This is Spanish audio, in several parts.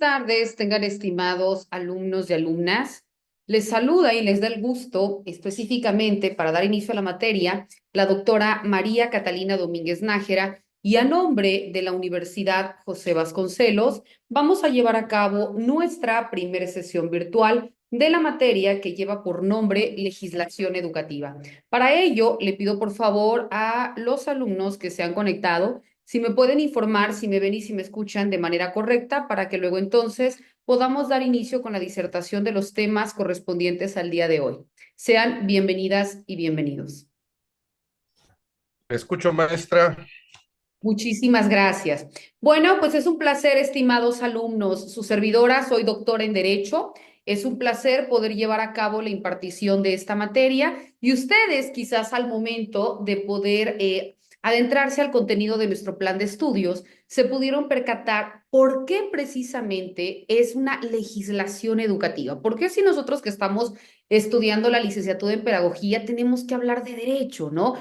tardes, tengan estimados alumnos y alumnas. Les saluda y les da el gusto específicamente para dar inicio a la materia la doctora María Catalina Domínguez Nájera y a nombre de la Universidad José Vasconcelos vamos a llevar a cabo nuestra primera sesión virtual de la materia que lleva por nombre Legislación Educativa. Para ello, le pido por favor a los alumnos que se han conectado si me pueden informar, si me ven y si me escuchan de manera correcta, para que luego entonces podamos dar inicio con la disertación de los temas correspondientes al día de hoy. Sean bienvenidas y bienvenidos. Escucho, maestra. Muchísimas gracias. Bueno, pues es un placer, estimados alumnos. Su servidora, soy doctora en Derecho. Es un placer poder llevar a cabo la impartición de esta materia y ustedes quizás al momento de poder adentrarse al contenido de nuestro plan de estudios, se pudieron percatar por qué precisamente es una legislación educativa. ¿Por qué si nosotros que estamos estudiando la licenciatura en pedagogía tenemos que hablar de derecho, ¿no?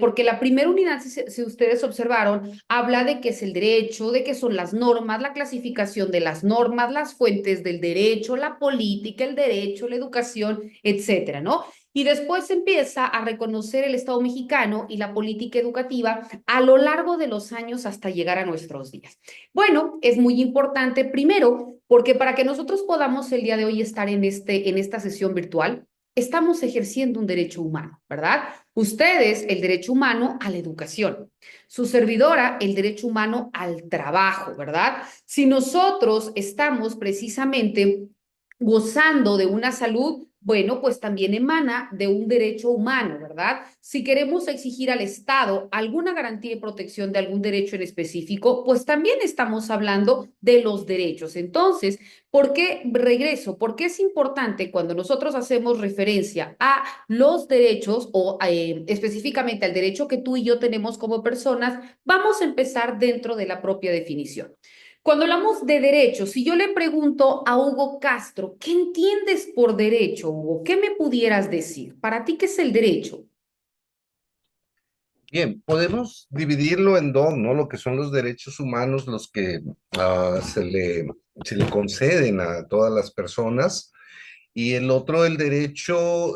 Porque la primera unidad, si ustedes observaron, habla de qué es el derecho, de qué son las normas, la clasificación de las normas, las fuentes del derecho, la política, el derecho, la educación, etcétera, ¿no? Y después se empieza a reconocer el Estado mexicano y la política educativa a lo largo de los años hasta llegar a nuestros días. Bueno, es muy importante primero porque para que nosotros podamos el día de hoy estar en esta sesión virtual, estamos ejerciendo un derecho humano, ¿verdad? Ustedes, el derecho humano a la educación. Su servidora, el derecho humano al trabajo, ¿verdad? Si nosotros estamos precisamente gozando de una salud, bueno, pues también emana de un derecho humano, ¿verdad? Si queremos exigir al Estado alguna garantía y protección de algún derecho en específico, pues también estamos hablando de los derechos. Entonces, ¿por qué regreso? Porque es importante cuando nosotros hacemos referencia a los derechos o específicamente al derecho que tú y yo tenemos como personas, vamos a empezar dentro de la propia definición. Cuando hablamos de derechos, si yo le pregunto a Hugo Castro, ¿qué entiendes por derecho, Hugo? ¿Qué me pudieras decir? Para ti, ¿qué es el derecho? Bien, podemos dividirlo en dos, ¿no? Lo que son los derechos humanos, los que se le conceden a todas las personas, y el otro, el derecho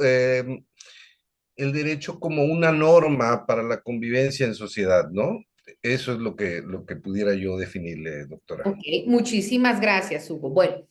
como una norma para la convivencia en sociedad, ¿no? Eso es lo que pudiera yo definirle, doctora. Ok, muchísimas gracias, Hugo. Bueno,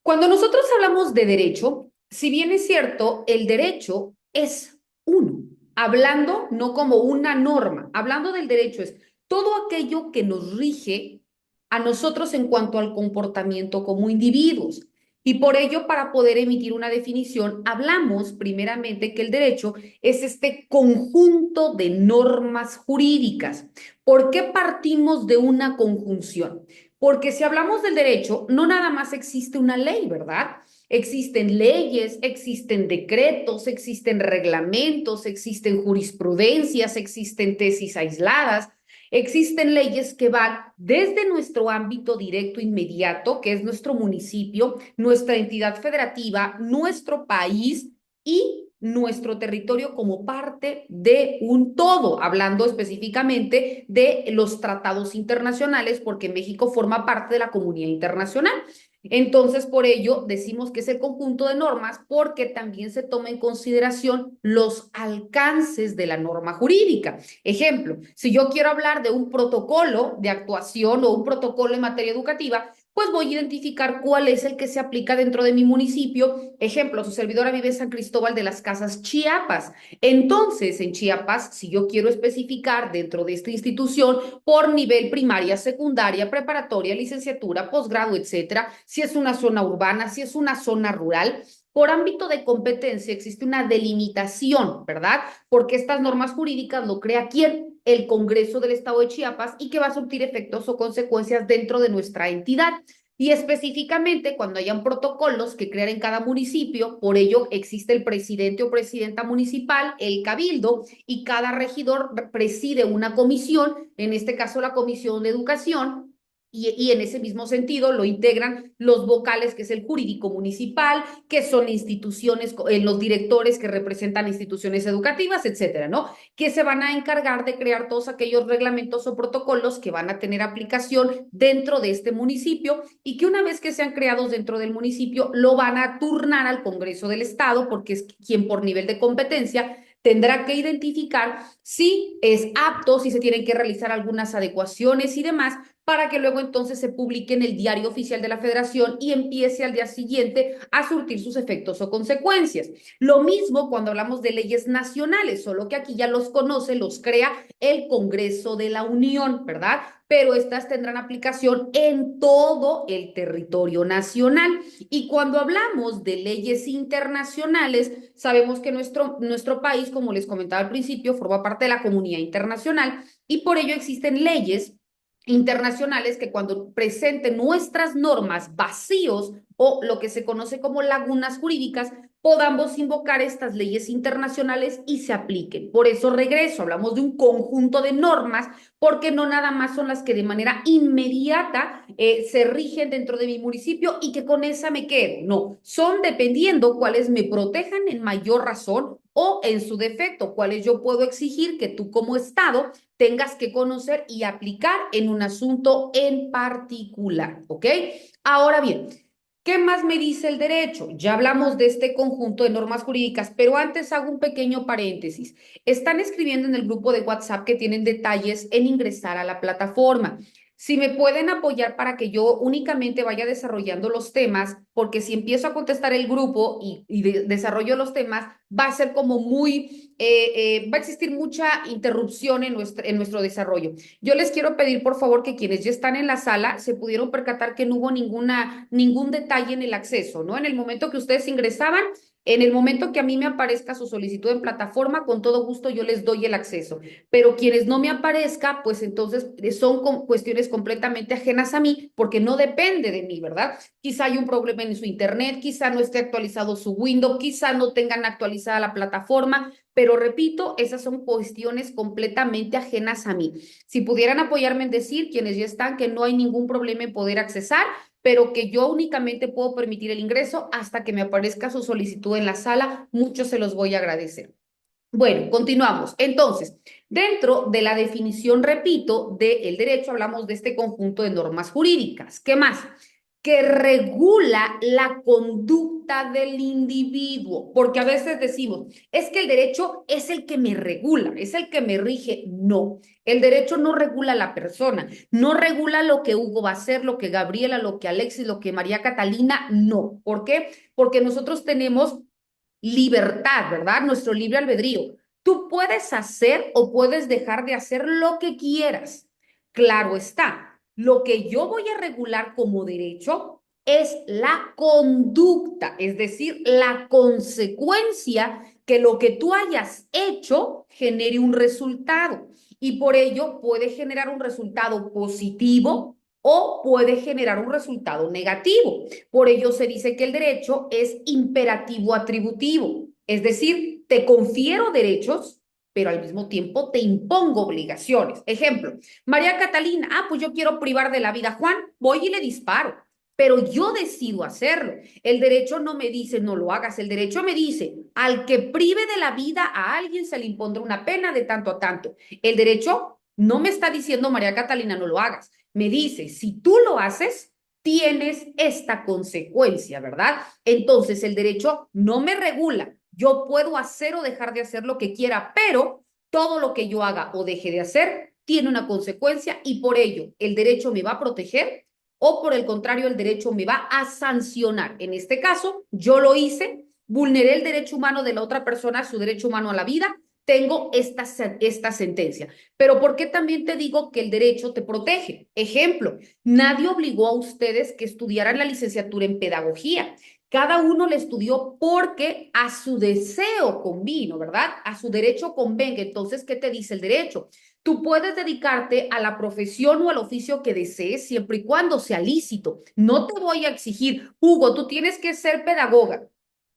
cuando nosotros hablamos de derecho, si bien es cierto, el derecho es uno, hablando no como una norma, hablando del derecho es todo aquello que nos rige a nosotros en cuanto al comportamiento como individuos. Y por ello, para poder emitir una definición, hablamos primeramente que el derecho es este conjunto de normas jurídicas. ¿Por qué partimos de una conjunción? Porque si hablamos del derecho, no nada más existe una ley, ¿verdad? Existen leyes, existen decretos, existen reglamentos, existen jurisprudencias, existen tesis aisladas, existen leyes que van desde nuestro ámbito directo inmediato, que es nuestro municipio, nuestra entidad federativa, nuestro país y nuestro territorio como parte de un todo, hablando específicamente de los tratados internacionales, porque México forma parte de la comunidad internacional. Entonces, por ello, decimos que es el conjunto de normas porque también se toma en consideración los alcances de la norma jurídica. Ejemplo, si yo quiero hablar de un protocolo de actuación o un protocolo en materia educativa, pues voy a identificar cuál es el que se aplica dentro de mi municipio. Ejemplo, su servidora vive en San Cristóbal de las Casas, Chiapas. Entonces, en Chiapas, si yo quiero especificar dentro de esta institución por nivel primaria, secundaria, preparatoria, licenciatura, posgrado, etcétera, si es una zona urbana, si es una zona rural, por ámbito de competencia existe una delimitación, ¿verdad? Porque estas normas jurídicas lo crea quién, el Congreso del Estado de Chiapas, y que va a surtir efectos o consecuencias dentro de nuestra entidad. Y específicamente cuando hayan protocolos que crear en cada municipio, por ello existe el presidente o presidenta municipal, el cabildo, y cada regidor preside una comisión, en este caso la Comisión de Educación, Y en ese mismo sentido lo integran los vocales, que es el jurídico municipal, que son instituciones, los directores que representan instituciones educativas, etcétera, ¿no? Que se van a encargar de crear todos aquellos reglamentos o protocolos que van a tener aplicación dentro de este municipio y que una vez que sean creados dentro del municipio, lo van a turnar al Congreso del Estado, porque es quien por nivel de competencia tendrá que identificar si es apto, si se tienen que realizar algunas adecuaciones y demás, para que luego entonces se publique en el Diario Oficial de la Federación y empiece al día siguiente a surtir sus efectos o consecuencias. Lo mismo cuando hablamos de leyes nacionales, solo que aquí ya los conoce, los crea el Congreso de la Unión, ¿verdad? Pero estas tendrán aplicación en todo el territorio nacional. Y cuando hablamos de leyes internacionales, sabemos que nuestro país, como les comentaba al principio, forma parte de la comunidad internacional y por ello existen leyes internacionales que cuando presenten nuestras normas vacíos o lo que se conoce como lagunas jurídicas, podamos invocar estas leyes internacionales y se apliquen. Por eso regreso, hablamos de un conjunto de normas, porque no nada más son las que de manera inmediata se rigen dentro de mi municipio y que con esa me quedo. No, son dependiendo cuáles me protejan en mayor razón o en su defecto, cuáles yo puedo exigir que tú como Estado tengas que conocer y aplicar en un asunto en particular, ¿ok? Ahora bien, ¿qué más me dice el derecho? Ya hablamos de este conjunto de normas jurídicas, pero antes hago un pequeño paréntesis. Están escribiendo en el grupo de WhatsApp que tienen detalles en ingresar a la plataforma. Si me pueden apoyar para que yo únicamente vaya desarrollando los temas, porque si empiezo a contestar el grupo y desarrollo los temas, va a ser como muy, va a existir mucha interrupción en nuestro desarrollo. Yo les quiero pedir, por favor, que quienes ya están en la sala se pudieron percatar que no hubo ningún detalle en el acceso, ¿no? En el momento que ustedes ingresaban, en el momento que a mí me aparezca su solicitud en plataforma, con todo gusto yo les doy el acceso. Pero quienes no me aparezca, pues entonces son cuestiones completamente ajenas a mí, porque no depende de mí, ¿verdad? Quizá hay un problema en su internet, quizá no esté actualizado su Windows, quizá no tengan actualizada la plataforma, pero repito, esas son cuestiones completamente ajenas a mí. Si pudieran apoyarme en decir, quienes ya están, que no hay ningún problema en poder accesar, pero que yo únicamente puedo permitir el ingreso hasta que me aparezca su solicitud en la sala, mucho se los voy a agradecer. Bueno, continuamos. Entonces, dentro de la definición, repito, del derecho, hablamos de este conjunto de normas jurídicas. ¿Qué más? Que regula la conducta del individuo, porque a veces decimos, es que el derecho es el que me regula, es el que me rige. No, el derecho no regula a la persona, no regula lo que Hugo va a hacer, lo que Gabriela, lo que Alexis, lo que María Catalina, no. ¿Por qué? Porque nosotros tenemos libertad, ¿verdad? Nuestro libre albedrío. Tú puedes hacer o puedes dejar de hacer lo que quieras. Claro está, lo que yo voy a regular como derecho es la conducta, es decir, la consecuencia que lo que tú hayas hecho genere un resultado. Y por ello puede generar un resultado positivo o puede generar un resultado negativo. Por ello se dice que el derecho es imperativo atributivo, es decir, te confiero derechos, pero al mismo tiempo te impongo obligaciones. Ejemplo, María Catalina, pues yo quiero privar de la vida a Juan, voy y le disparo, pero yo decido hacerlo. El derecho no me dice no lo hagas, el derecho me dice al que prive de la vida a alguien se le impondrá una pena de tanto a tanto. El derecho no me está diciendo María Catalina no lo hagas, me dice si tú lo haces, tienes esta consecuencia, ¿verdad? Entonces el derecho no me regula. Yo puedo hacer o dejar de hacer lo que quiera, pero todo lo que yo haga o deje de hacer tiene una consecuencia y por ello el derecho me va a proteger o por el contrario el derecho me va a sancionar. En este caso, yo lo hice, vulneré el derecho humano de la otra persona, su derecho humano a la vida, tengo esta sentencia. Pero ¿por qué también te digo que el derecho te protege? Ejemplo, nadie obligó a ustedes que estudiaran la licenciatura en pedagogía. Cada uno le estudió porque a su deseo convino, ¿verdad? A su derecho convenga. Entonces, ¿qué te dice el derecho? Tú puedes dedicarte a la profesión o al oficio que desees siempre y cuando sea lícito. No te voy a exigir, Hugo, tú tienes que ser pedagoga.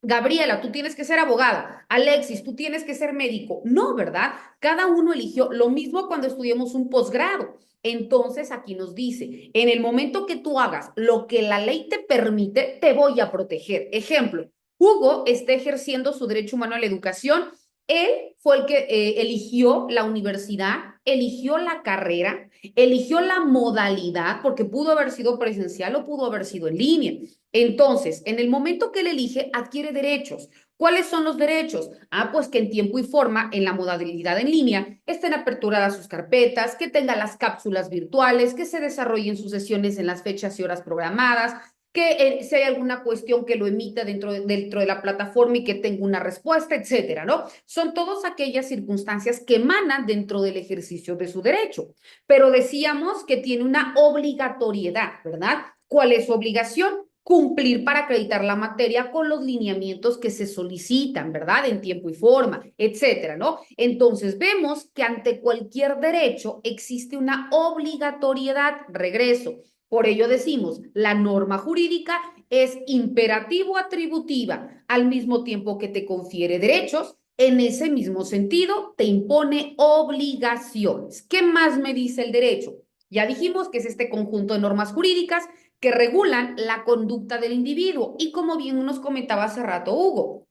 Gabriela, tú tienes que ser abogada. Alexis, tú tienes que ser médico. No, ¿verdad? Cada uno eligió lo mismo cuando estudiamos un posgrado. Entonces aquí nos dice, en el momento que tú hagas lo que la ley te permite, te voy a proteger. Ejemplo, Hugo está ejerciendo su derecho humano a la educación. Él fue el que eligió la universidad, eligió la carrera, eligió la modalidad, porque pudo haber sido presencial o pudo haber sido en línea. Entonces, en el momento que él elige, adquiere derechos. ¿Cuáles son los derechos? Ah, pues que en tiempo y forma, en la modalidad en línea, estén aperturadas sus carpetas, que tenga las cápsulas virtuales, que se desarrollen sus sesiones en las fechas y horas programadas, que si hay alguna cuestión que lo emita dentro de la plataforma y que tenga una respuesta, etcétera, ¿no? Son todas aquellas circunstancias que emanan dentro del ejercicio de su derecho. Pero decíamos que tiene una obligatoriedad, ¿verdad? ¿Cuál es su obligación? Cumplir para acreditar la materia con los lineamientos que se solicitan, ¿verdad? En tiempo y forma, etcétera, ¿no? Entonces vemos que ante cualquier derecho existe una obligatoriedad, regreso. Por ello decimos, la norma jurídica es imperativo atributiva, al mismo tiempo que te confiere derechos, en ese mismo sentido te impone obligaciones. ¿Qué más me dice el derecho? Ya dijimos que es este conjunto de normas jurídicas que regulan la conducta del individuo. Y como bien nos comentaba hace rato Hugo,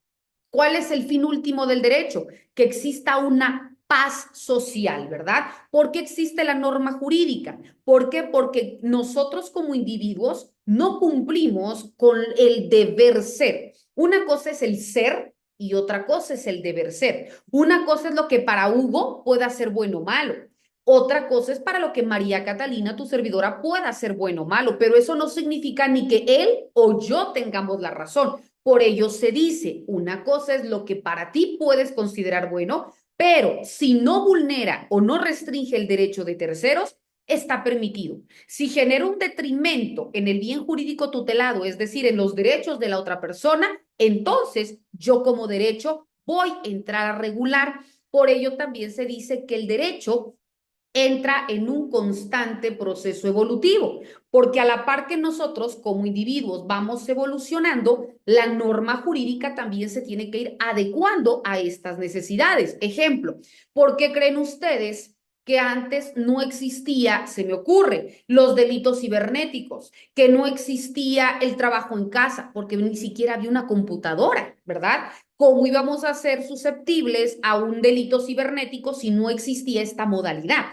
¿cuál es el fin último del derecho? Que exista una paz social, ¿verdad? ¿Por qué existe la norma jurídica? ¿Por qué? Porque nosotros como individuos no cumplimos con el deber ser. Una cosa es el ser y otra cosa es el deber ser. Una cosa es lo que para Hugo pueda ser bueno o malo. Otra cosa es para lo que María Catalina, tu servidora, pueda ser bueno o malo, pero eso no significa ni que él o yo tengamos la razón. Por ello se dice, una cosa es lo que para ti puedes considerar bueno, pero si no vulnera o no restringe el derecho de terceros, está permitido. Si genera un detrimento en el bien jurídico tutelado, es decir, en los derechos de la otra persona, entonces yo como derecho voy a entrar a regular. Por ello también se dice que el derecho entra en un constante proceso evolutivo, porque a la par que nosotros como individuos vamos evolucionando, la norma jurídica también se tiene que ir adecuando a estas necesidades. Ejemplo, ¿por qué creen ustedes que antes no existía, se me ocurre, los delitos cibernéticos, que no existía el trabajo en casa, porque ni siquiera había una computadora, ¿verdad? ¿Cómo íbamos a ser susceptibles a un delito cibernético si no existía esta modalidad?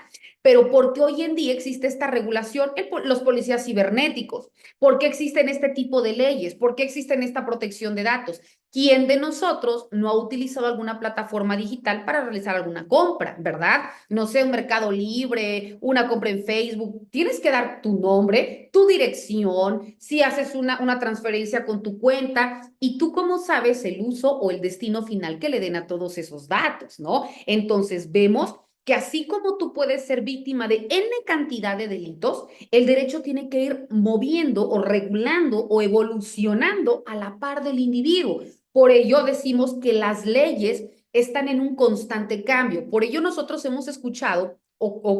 Pero ¿por qué hoy en día existe esta regulación en los policías cibernéticos? ¿Por qué existen este tipo de leyes? ¿Por qué existen esta protección de datos? ¿Quién de nosotros no ha utilizado alguna plataforma digital para realizar alguna compra, verdad? No sé, un Mercado Libre, una compra en Facebook. Tienes que dar tu nombre, tu dirección, si haces una transferencia con tu cuenta y tú cómo sabes el uso o el destino final que le den a todos esos datos, ¿no? Entonces vemos que así como tú puedes ser víctima de N cantidad de delitos, el derecho tiene que ir moviendo o regulando o evolucionando a la par del individuo. Por ello decimos que las leyes están en un constante cambio. Por ello nosotros hemos escuchado,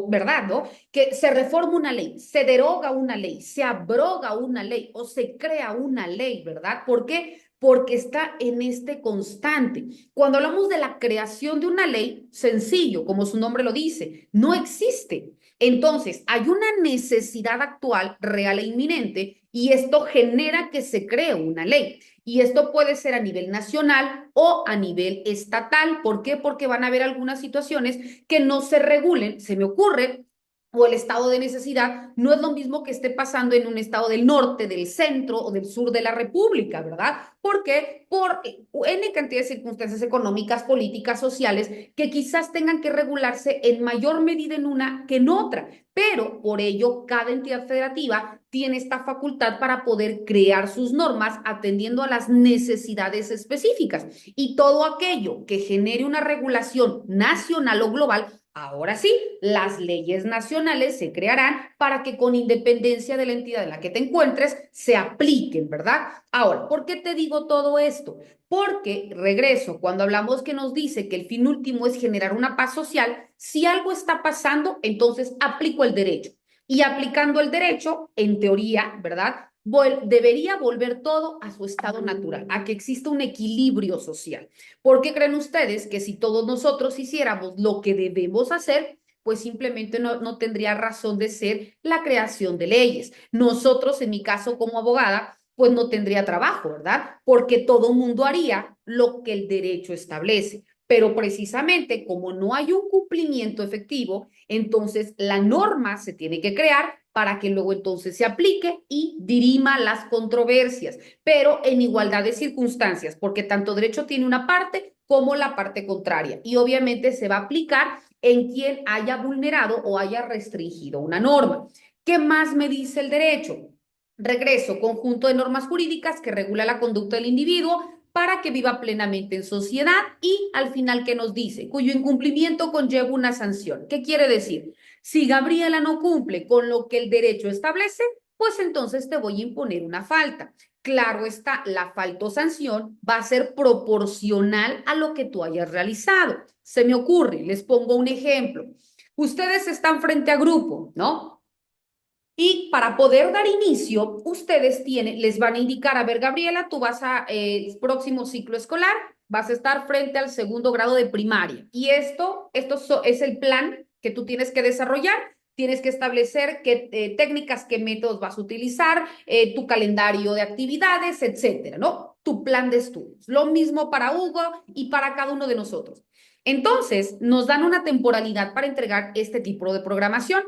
¿verdad, no? Que se reforma una ley, se deroga una ley, se abroga una ley o se crea una ley, ¿verdad? ¿Por qué? Porque está en este constante. Cuando hablamos de la creación de una ley, sencillo, como su nombre lo dice, no existe. Entonces, hay una necesidad actual, real e inminente, y esto genera que se cree una ley. Y esto puede ser a nivel nacional o a nivel estatal. ¿Por qué? Porque van a haber algunas situaciones que no se regulen. Se me ocurre o el estado de necesidad no es lo mismo que esté pasando en un estado del norte, del centro o del sur de la República, ¿verdad? Porque por N cantidad de circunstancias económicas, políticas, sociales, que quizás tengan que regularse en mayor medida en una que en otra, pero por ello cada entidad federativa tiene esta facultad para poder crear sus normas atendiendo a las necesidades específicas y todo aquello que genere una regulación nacional o global. Ahora sí, las leyes nacionales se crearán para que con independencia de la entidad en la que te encuentres se apliquen, ¿verdad? Ahora, ¿por qué te digo todo esto? Porque, regreso, cuando hablamos que nos dice que el fin último es generar una paz social, si algo está pasando, entonces aplico el derecho. Y aplicando el derecho, en teoría, ¿verdad? Debería volver todo a su estado natural, a que exista un equilibrio social. ¿Por qué creen ustedes que si todos nosotros hiciéramos lo que debemos hacer, pues simplemente no tendría razón de ser la creación de leyes? Nosotros, en mi caso como abogada, pues no tendría trabajo, ¿verdad? Porque todo mundo haría lo que el derecho establece. Pero precisamente como no hay un cumplimiento efectivo, entonces la norma se tiene que crear para que luego entonces se aplique y dirima las controversias, pero en igualdad de circunstancias, porque tanto derecho tiene una parte como la parte contraria. Y obviamente se va a aplicar en quien haya vulnerado o haya restringido una norma. ¿Qué más me dice el derecho? Regreso, conjunto de normas jurídicas que regula la conducta del individuo para que viva plenamente en sociedad y al final, ¿qué nos dice? Cuyo incumplimiento conlleva una sanción. ¿Qué quiere decir? Si Gabriela no cumple con lo que el derecho establece, pues entonces te voy a imponer una falta. Claro está, la falta o sanción va a ser proporcional a lo que tú hayas realizado. Se me ocurre, les pongo un ejemplo. Ustedes están frente a grupo, ¿no? Y para poder dar inicio, ustedes les van a indicar, a ver, Gabriela, tú vas a el próximo ciclo escolar, vas a estar frente al segundo grado de primaria. Y es el plan que tú tienes que desarrollar. Tienes que establecer qué técnicas, qué métodos vas a utilizar, tu calendario de actividades, etcétera, ¿no? Tu plan de estudios. Lo mismo para Hugo y para cada uno de nosotros. Entonces, nos dan una temporalidad para entregar este tipo de programación,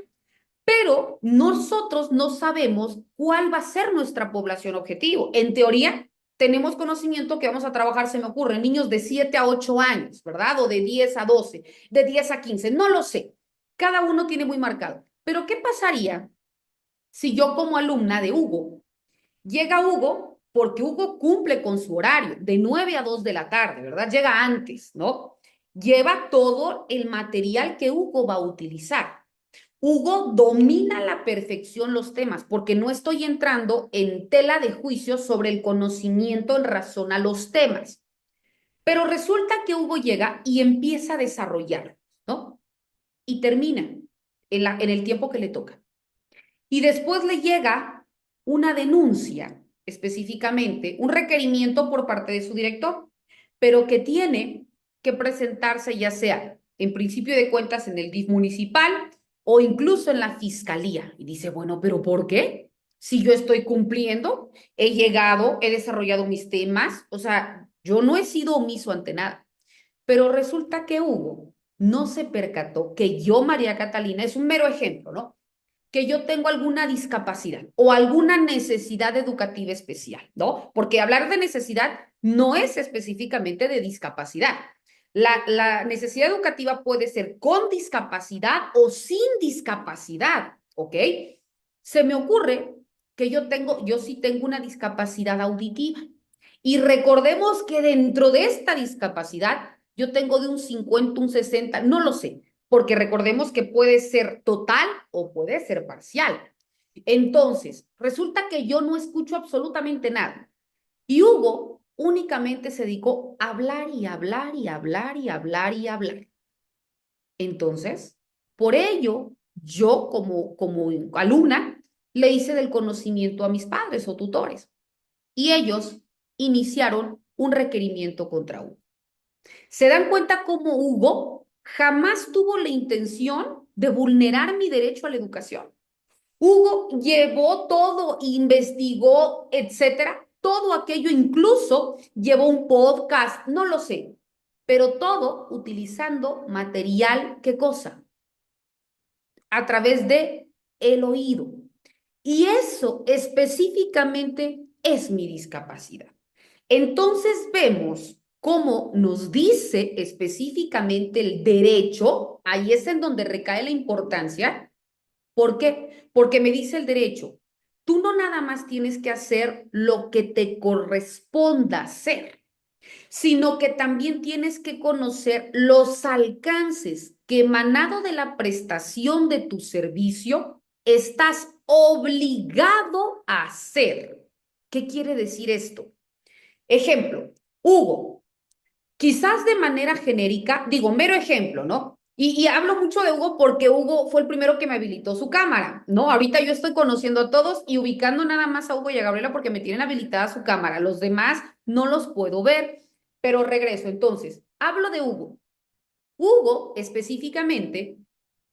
pero nosotros no sabemos cuál va a ser nuestra población objetivo. En teoría, tenemos conocimiento que vamos a trabajar, se me ocurre, niños de 7 a 8 años, ¿verdad? O de 10 a 12, de 10 a 15, no lo sé. Cada uno tiene muy marcado. Pero ¿qué pasaría si yo como alumna de Hugo, llega Hugo, porque Hugo cumple con su horario de 9 a 2 de la tarde, ¿verdad? Llega antes, ¿no? Lleva todo el material que Hugo va a utilizar. Hugo domina a la perfección los temas, porque no estoy entrando en tela de juicio sobre el conocimiento en razón a los temas. Pero resulta que Hugo llega y empieza a desarrollar, ¿no? Y termina en el tiempo que le toca. Y después le llega una denuncia, específicamente, un requerimiento por parte de su director, pero que tiene que presentarse ya sea en principio de cuentas en el DIF municipal o incluso en la fiscalía. Y dice, bueno, pero ¿por qué? Si yo estoy cumpliendo, he llegado, he desarrollado mis temas, o sea, yo no he sido omiso ante nada. Pero resulta que Hugo no se percató que yo, María Catalina, es un mero ejemplo, ¿no? Que yo tengo alguna discapacidad o alguna necesidad educativa especial, ¿no? Porque hablar de necesidad no es específicamente de discapacidad. La necesidad educativa puede ser con discapacidad o sin discapacidad, ¿ok? Se me ocurre que yo sí tengo una discapacidad auditiva. Y recordemos que dentro de esta discapacidad, yo tengo de un 50, un 60, no lo sé, porque recordemos que puede ser total o puede ser parcial. Entonces, resulta que yo no escucho absolutamente nada. Y Hugo únicamente se dedicó a hablar y hablar y hablar y hablar y hablar. Entonces, por ello, yo como alumna le hice del conocimiento a mis padres o tutores y ellos iniciaron un requerimiento contra Hugo. ¿Se dan cuenta cómo Hugo jamás tuvo la intención de vulnerar mi derecho a la educación? Hugo llevó todo, investigó, etcétera, todo aquello, incluso llevó un podcast, no lo sé, pero todo utilizando material, ¿qué cosa? A través de el oído. Y eso específicamente es mi discapacidad. Entonces vemos cómo nos dice específicamente el derecho, ahí es en donde recae la importancia. ¿Por qué? Porque me dice el derecho, tú no nada más tienes que hacer lo que te corresponda hacer, sino que también tienes que conocer los alcances que emanado de la prestación de tu servicio estás obligado a hacer. ¿Qué quiere decir esto? Ejemplo, Hugo, quizás de manera genérica, digo, mero ejemplo, ¿no? Y hablo mucho de Hugo porque Hugo fue el primero que me habilitó su cámara, ¿no? Ahorita yo estoy conociendo a todos y ubicando nada más a Hugo y a Gabriela porque me tienen habilitada su cámara. Los demás no los puedo ver, pero regreso. Entonces, hablo de Hugo. Hugo, específicamente,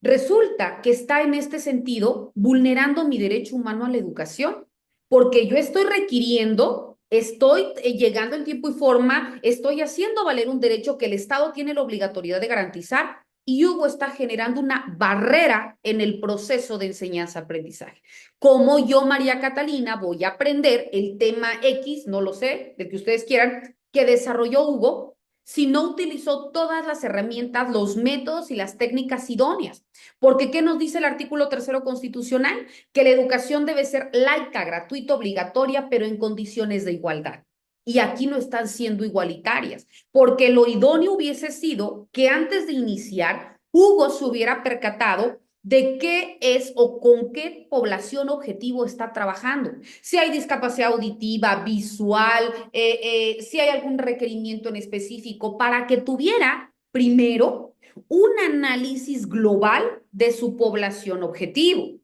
resulta que está en este sentido vulnerando mi derecho humano a la educación, porque yo estoy requiriendo, estoy llegando en tiempo y forma, estoy haciendo valer un derecho que el Estado tiene la obligatoriedad de garantizar y Hugo está generando una barrera en el proceso de enseñanza-aprendizaje. ¿Cómo yo, María Catalina, voy a aprender el tema X, no lo sé, del que ustedes quieran, que desarrolló Hugo, si no utilizó todas las herramientas, los métodos y las técnicas idóneas? Porque, ¿qué nos dice el artículo tercero constitucional? Que la educación debe ser laica, gratuita, obligatoria, pero en condiciones de igualdad. Y aquí no están siendo igualitarias, porque lo idóneo hubiese sido que antes de iniciar, Hugo se hubiera percatado de qué es o con qué población objetivo está trabajando. Si hay discapacidad auditiva, visual, si hay algún requerimiento en específico, para que tuviera primero un análisis global de su población objetivo.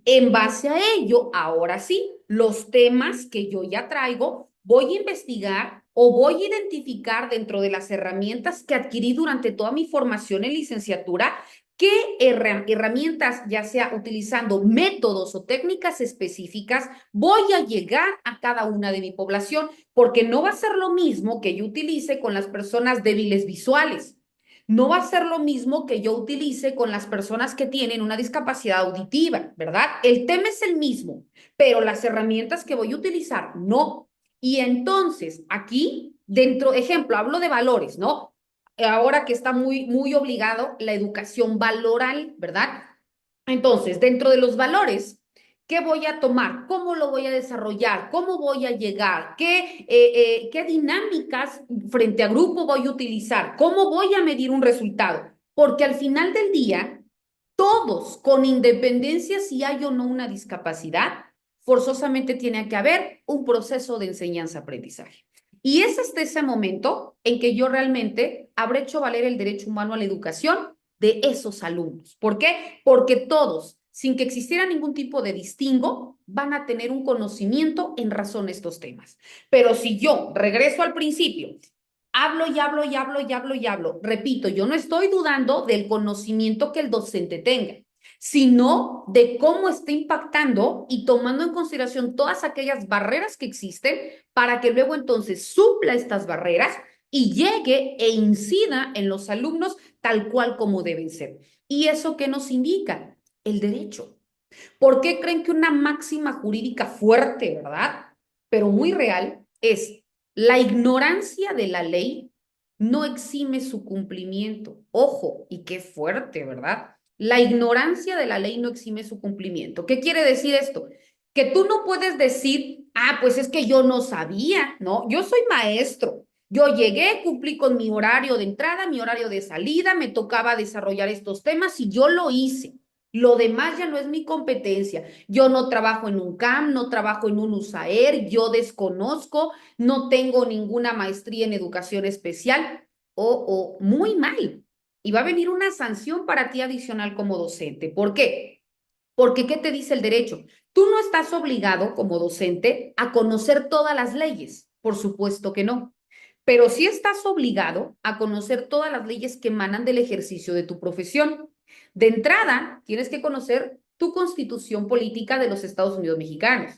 En base a ello, ahora sí, los temas que yo ya traigo, voy a investigar o voy a identificar dentro de las herramientas que adquirí durante toda mi formación en licenciatura, qué herramientas, ya sea utilizando métodos o técnicas específicas, voy a llegar a cada una de mi población, porque no va a ser lo mismo que yo utilice con las personas débiles visuales. No va a ser lo mismo que yo utilice con las personas que tienen una discapacidad auditiva, ¿verdad? El tema es el mismo, pero las herramientas que voy a utilizar, no. Y entonces, aquí, dentro, ejemplo, hablo de valores, ¿no? Ahora que está muy obligado la educación valoral, ¿verdad? Entonces, dentro de los valores, ¿qué voy a tomar? ¿Cómo lo voy a desarrollar? ¿Cómo voy a llegar? ¿Qué dinámicas frente a grupo voy a utilizar? ¿Cómo voy a medir un resultado? Porque al final del día, todos, con independencia si hay o no una discapacidad, forzosamente tiene que haber un proceso de enseñanza-aprendizaje. Y es hasta ese momento en que yo realmente habré hecho valer el derecho humano a la educación de esos alumnos. ¿Por qué? Porque todos, sin que existiera ningún tipo de distingo, van a tener un conocimiento en razón de estos temas. Pero si yo regreso al principio, hablo y hablo y hablo y hablo y hablo, repito, yo no estoy dudando del conocimiento que el docente tenga, sino de cómo está impactando y tomando en consideración todas aquellas barreras que existen para que luego entonces supla estas barreras y llegue e incida en los alumnos tal cual como deben ser. ¿Y eso qué nos indica? El derecho. ¿Por qué creen que una máxima jurídica fuerte, verdad? Pero muy real es la ignorancia de la ley no exime su cumplimiento. Ojo, y qué fuerte, ¿verdad? La ignorancia de la ley no exime su cumplimiento. ¿Qué quiere decir esto? Que tú no puedes decir, ah, pues es que yo no sabía, ¿no? Yo soy maestro. Yo llegué, cumplí con mi horario de entrada, mi horario de salida, me tocaba desarrollar estos temas y yo lo hice. Lo demás ya no es mi competencia. Yo no trabajo en un CAM, no trabajo en un USAER, yo desconozco, no tengo ninguna maestría en educación especial o muy mal. Y va a venir una sanción para ti adicional como docente. ¿Por qué? Porque, ¿qué te dice el derecho? Tú no estás obligado como docente a conocer todas las leyes. Por supuesto que no. Pero sí estás obligado a conocer todas las leyes que emanan del ejercicio de tu profesión. De entrada, tienes que conocer tu constitución política de los Estados Unidos mexicanos.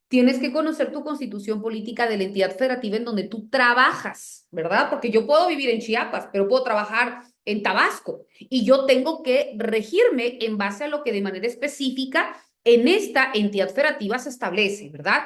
Tienes que conocer tu constitución política de la entidad federativa en donde tú trabajas, ¿verdad? Porque yo puedo vivir en Chiapas, pero puedo trabajar en Tabasco y yo tengo que regirme en base a lo que de manera específica en esta entidad federativa se establece, ¿verdad?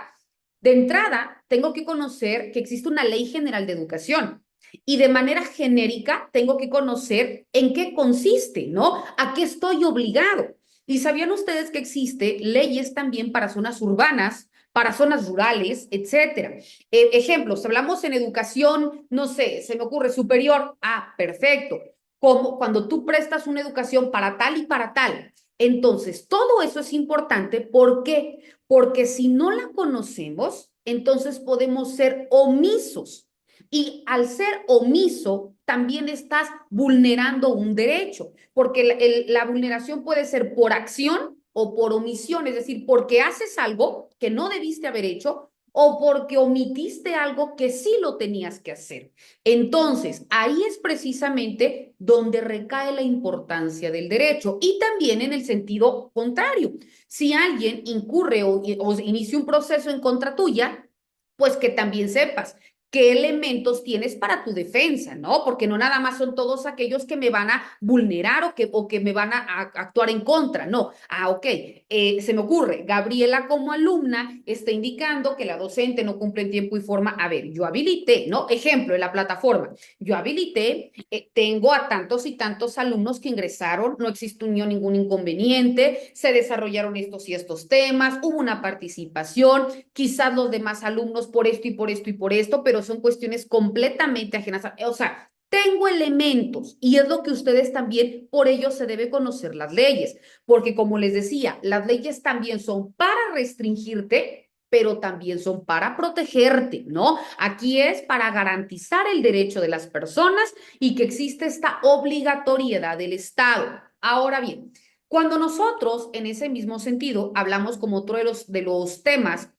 De entrada, tengo que conocer que existe una ley general de educación y de manera genérica tengo que conocer en qué consiste, ¿no? ¿A qué estoy obligado? ¿Y sabían ustedes que existe leyes también para zonas urbanas, para zonas rurales, etcétera? Ejemplos, hablamos en educación, no sé, se me ocurre superior. Ah, perfecto. Como cuando tú prestas una educación para tal y para tal. Entonces, todo eso es importante. ¿Por qué? Porque si no la conocemos, entonces podemos ser omisos Y al ser omiso, también estás vulnerando un derecho, porque la vulneración puede ser por acción o por omisión, es decir, porque haces algo que no debiste haber hecho o porque omitiste algo que sí lo tenías que hacer. Entonces, ahí es precisamente donde recae la importancia del derecho y también en el sentido contrario. Si alguien incurre o inicia un proceso en contra tuya, pues que también sepas qué elementos tienes para tu defensa, ¿no? Porque no nada más son todos aquellos que me van a vulnerar o que me van a actuar en contra, no. Ok, se me ocurre, Gabriela como alumna está indicando que la docente no cumple en tiempo y forma. A ver, yo habilité, ¿no? Ejemplo, en la plataforma, yo habilité, tengo a tantos y tantos alumnos que ingresaron, no existió ningún inconveniente, se desarrollaron estos y estos temas, hubo una participación, quizás los demás alumnos por esto y por esto y por esto, pero son cuestiones completamente ajenas. O sea, tengo elementos y es lo que ustedes también, por ello se debe conocer las leyes, porque como les decía, las leyes también son para restringirte, pero también son para protegerte, ¿no? Aquí es para garantizar el derecho de las personas y que existe esta obligatoriedad del Estado. Ahora bien, cuando nosotros en ese mismo sentido hablamos como otro de los temas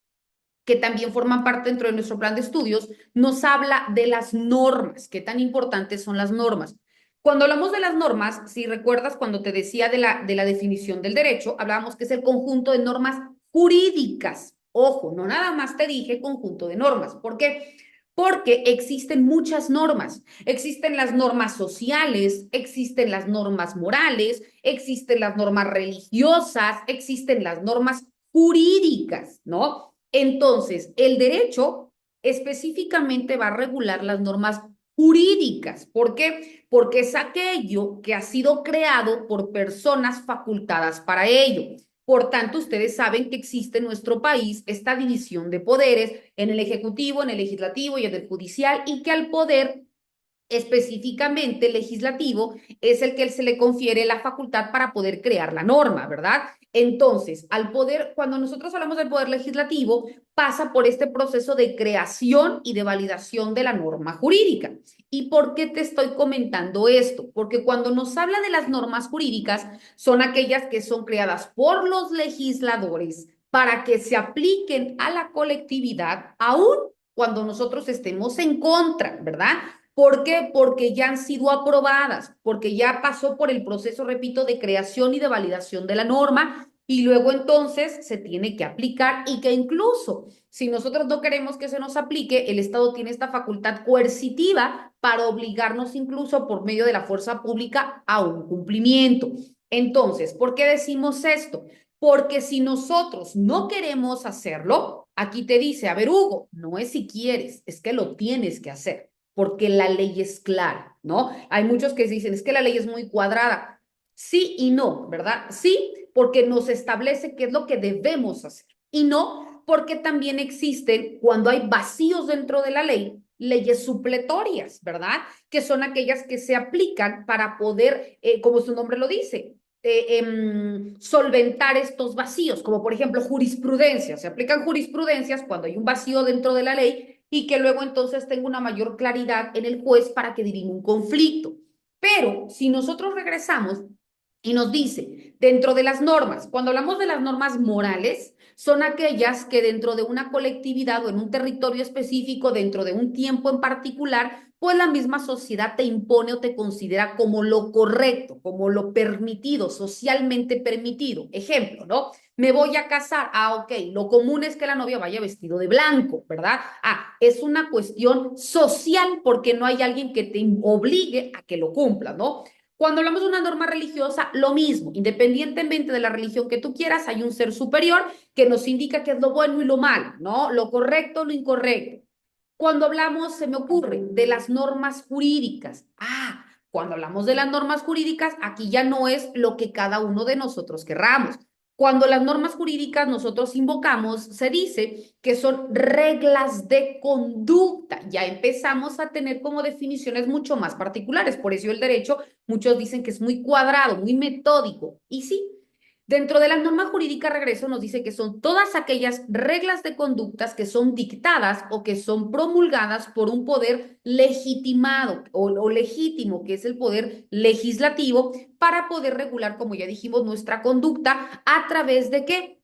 que también forman parte dentro de nuestro plan de estudios, nos habla de las normas, qué tan importantes son las normas. Cuando hablamos de las normas, si recuerdas cuando te decía de la definición del derecho, hablábamos que es el conjunto de normas jurídicas. Ojo, no nada más te dije conjunto de normas. ¿Por qué? Porque existen muchas normas. Existen las normas sociales, existen las normas morales, existen las normas religiosas, existen las normas jurídicas, ¿no? Entonces, el derecho específicamente va a regular las normas jurídicas. ¿Por qué? Porque es aquello que ha sido creado por personas facultadas para ello. Por tanto, ustedes saben que existe en nuestro país esta división de poderes en el ejecutivo, en el legislativo y en el judicial, y que al poder específicamente legislativo es el que se le confiere la facultad para poder crear la norma, ¿verdad? Entonces, al poder, cuando nosotros hablamos del poder legislativo, pasa por este proceso de creación y de validación de la norma jurídica. ¿Y por qué te estoy comentando esto? Porque cuando nos habla de las normas jurídicas, son aquellas que son creadas por los legisladores para que se apliquen a la colectividad, aún cuando nosotros estemos en contra, ¿verdad? ¿Por qué? Porque ya han sido aprobadas, porque ya pasó por el proceso, repito, de creación y de validación de la norma y luego entonces se tiene que aplicar y que incluso si nosotros no queremos que se nos aplique, el Estado tiene esta facultad coercitiva para obligarnos incluso por medio de la fuerza pública a un cumplimiento. Entonces, ¿por qué decimos esto? Porque si nosotros no queremos hacerlo, aquí te dice, a ver, Hugo, no es si quieres, es que lo tienes que hacer porque la ley es clara, ¿no? Hay muchos que dicen, es que la ley es muy cuadrada. Sí y no, ¿verdad? Sí, porque nos establece qué es lo que debemos hacer. Y no, porque también existen, cuando hay vacíos dentro de la ley, leyes supletorias, ¿verdad? Que son aquellas que se aplican para poder, como su nombre lo dice, solventar estos vacíos, como por ejemplo jurisprudencia. Se aplican jurisprudencias cuando hay un vacío dentro de la ley y que luego entonces tenga una mayor claridad en el juez para que dirima un conflicto. Pero si nosotros regresamos y nos dice, dentro de las normas, cuando hablamos de las normas morales, son aquellas que dentro de una colectividad o en un territorio específico, dentro de un tiempo en particular, pues la misma sociedad te impone o te considera como lo correcto, como lo permitido, socialmente permitido. Ejemplo, ¿no? Me voy a casar. Ah, ok. Lo común es que la novia vaya vestido de blanco, ¿verdad? Ah, es una cuestión social porque no hay alguien que te obligue a que lo cumpla, ¿no? Cuando hablamos de una norma religiosa, lo mismo, independientemente de la religión que tú quieras, hay un ser superior que nos indica qué es lo bueno y lo malo, ¿no? Lo correcto, lo incorrecto. Cuando hablamos, se me ocurre, de las normas jurídicas. Ah, cuando hablamos de las normas jurídicas, aquí ya no es lo que cada uno de nosotros querramos. Cuando las normas jurídicas nosotros invocamos, se dice que son reglas de conducta. Ya empezamos a tener como definiciones mucho más particulares. Por eso el derecho, muchos dicen que es muy cuadrado, muy metódico. Y sí, Dentro de la norma jurídica, regreso, nos dice que son todas aquellas reglas de conductas que son dictadas o que son promulgadas por un poder legitimado o legítimo, que es el poder legislativo, para poder regular, como ya dijimos, nuestra conducta a través de qué?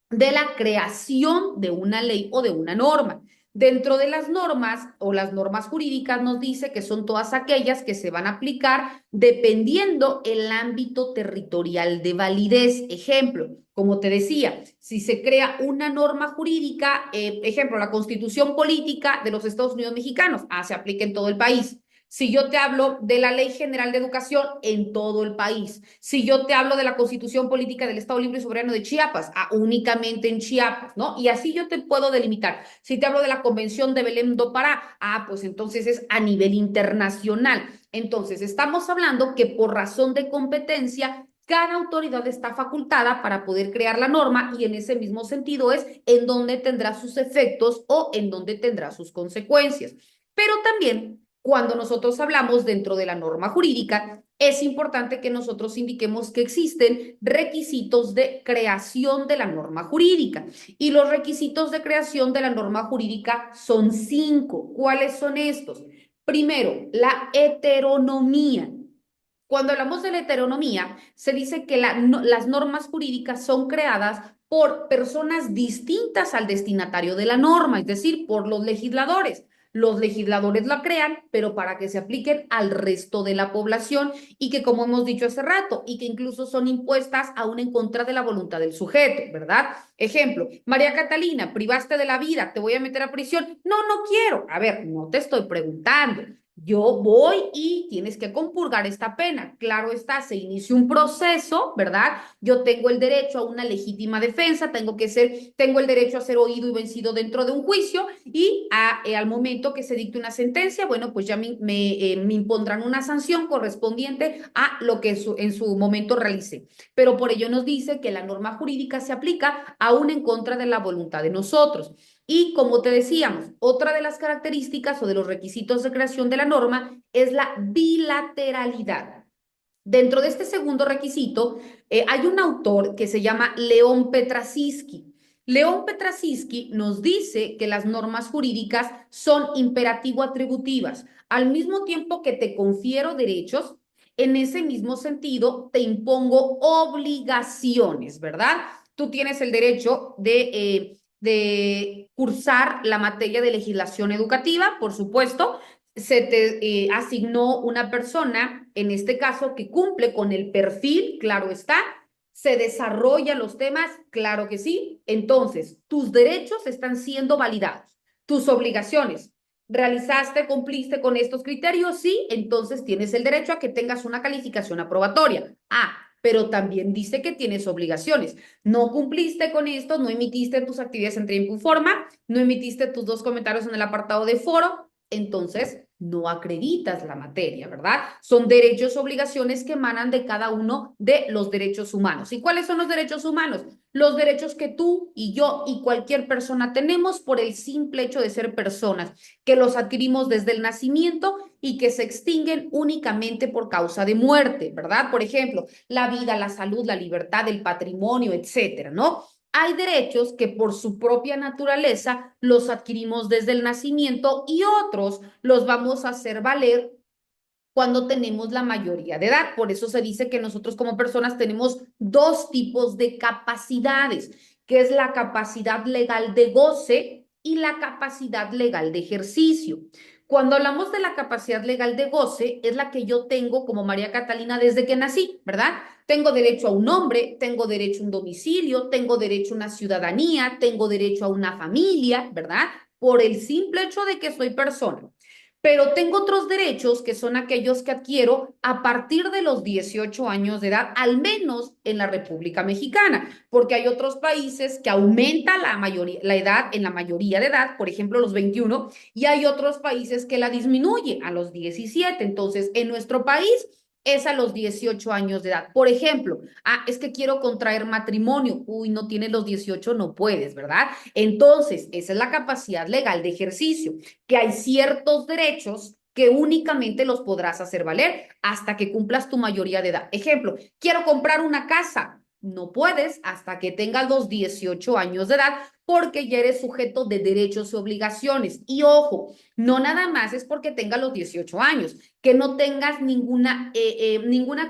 De la creación de una ley o de una norma. Dentro de las normas o las normas jurídicas nos dice que son todas aquellas que se van a aplicar dependiendo el ámbito territorial de validez. Ejemplo, como te decía, si se crea una norma jurídica, ejemplo, la Constitución Política de los Estados Unidos Mexicanos, se aplica en todo el país. Si yo te hablo de la Ley General de Educación en todo el país, si yo te hablo de la Constitución Política del Estado Libre y Soberano de Chiapas, únicamente en Chiapas, ¿no? Y así yo te puedo delimitar. Si te hablo de la Convención de Belém do Pará, pues entonces es a nivel internacional. Entonces, estamos hablando que por razón de competencia, cada autoridad está facultada para poder crear la norma y en ese mismo sentido es en donde tendrá sus efectos o en donde tendrá sus consecuencias. Pero también cuando nosotros hablamos dentro de la norma jurídica, es importante que nosotros indiquemos que existen requisitos de creación de la norma jurídica. Y los requisitos de creación de la norma jurídica son 5. ¿Cuáles son estos? Primero, la heteronomía. Cuando hablamos de la heteronomía, se dice que las normas jurídicas son creadas por personas distintas al destinatario de la norma, es decir, por los legisladores. Los legisladores la crean, pero para que se apliquen al resto de la población y que, como hemos dicho hace rato, y que incluso son impuestas aún en contra de la voluntad del sujeto, ¿verdad? Ejemplo, María Catalina, privaste de la vida, te voy a meter a prisión. No, no quiero. A ver, no te estoy preguntando. Yo voy y tienes que compurgar esta pena. Claro está, se inicia un proceso, ¿verdad? Yo tengo el derecho a una legítima defensa, tengo el derecho a ser oído y vencido dentro de un juicio y al momento que se dicte una sentencia, bueno, pues ya me impondrán una sanción correspondiente a lo que en su momento realicé. Pero por ello nos dice que la norma jurídica se aplica aún en contra de la voluntad de nosotros. Y como te decíamos, otra de las características o de los requisitos de creación de la norma es la bilateralidad. Dentro de este segundo requisito, hay un autor que se llama León Petraszewski. León Petraszewski nos dice que las normas jurídicas son imperativo-atributivas. Al mismo tiempo que te confiero derechos, en ese mismo sentido te impongo obligaciones, ¿verdad? Tú tienes el derecho de cursar la materia de legislación educativa, por supuesto, se te asignó una persona, en este caso, que cumple con el perfil, claro está, se desarrollan los temas, claro que sí. Entonces, tus derechos están siendo validados, tus obligaciones. ¿Realizaste, cumpliste con estos criterios? Sí, entonces tienes el derecho a que tengas una calificación aprobatoria. Pero también dice que tienes obligaciones. No cumpliste con esto, no emitiste tus actividades en tiempo y forma, no emitiste tus 2 comentarios en el apartado de foro, entonces no acreditas la materia, ¿verdad? Son derechos, obligaciones que emanan de cada uno de los derechos humanos. ¿Y cuáles son los derechos humanos? Los derechos que tú y yo y cualquier persona tenemos por el simple hecho de ser personas, que los adquirimos desde el nacimiento y que se extinguen únicamente por causa de muerte, ¿verdad? Por ejemplo, la vida, la salud, la libertad, el patrimonio, etcétera, ¿no? Hay derechos que por su propia naturaleza los adquirimos desde el nacimiento y otros los vamos a hacer valer cuando tenemos la mayoría de edad. Por eso se dice que nosotros como personas tenemos 2 tipos de capacidades, que es la capacidad legal de goce y la capacidad legal de ejercicio. Cuando hablamos de la capacidad legal de goce, es la que yo tengo como María Catalina desde que nací, ¿verdad? Tengo derecho a un nombre, tengo derecho a un domicilio, tengo derecho a una ciudadanía, tengo derecho a una familia, ¿verdad? Por el simple hecho de que soy persona. Pero tengo otros derechos que son aquellos que adquiero a partir de los 18 años de edad, al menos en la República Mexicana, porque hay otros países que aumenta la edad en la mayoría de edad, por ejemplo los 21, y hay otros países que la disminuye a los 17. Entonces, en nuestro país es a los 18 años de edad. Por ejemplo, es que quiero contraer matrimonio. Uy, no tienes los 18, no puedes, ¿verdad? Entonces, esa es la capacidad legal de ejercicio, que hay ciertos derechos que únicamente los podrás hacer valer hasta que cumplas tu mayoría de edad. Ejemplo, quiero comprar una casa. no puedes hasta que tengas los 18 años de edad porque ya eres sujeto de derechos y obligaciones. Y ojo, no nada más es porque tengas los 18 años, que no tengas ninguna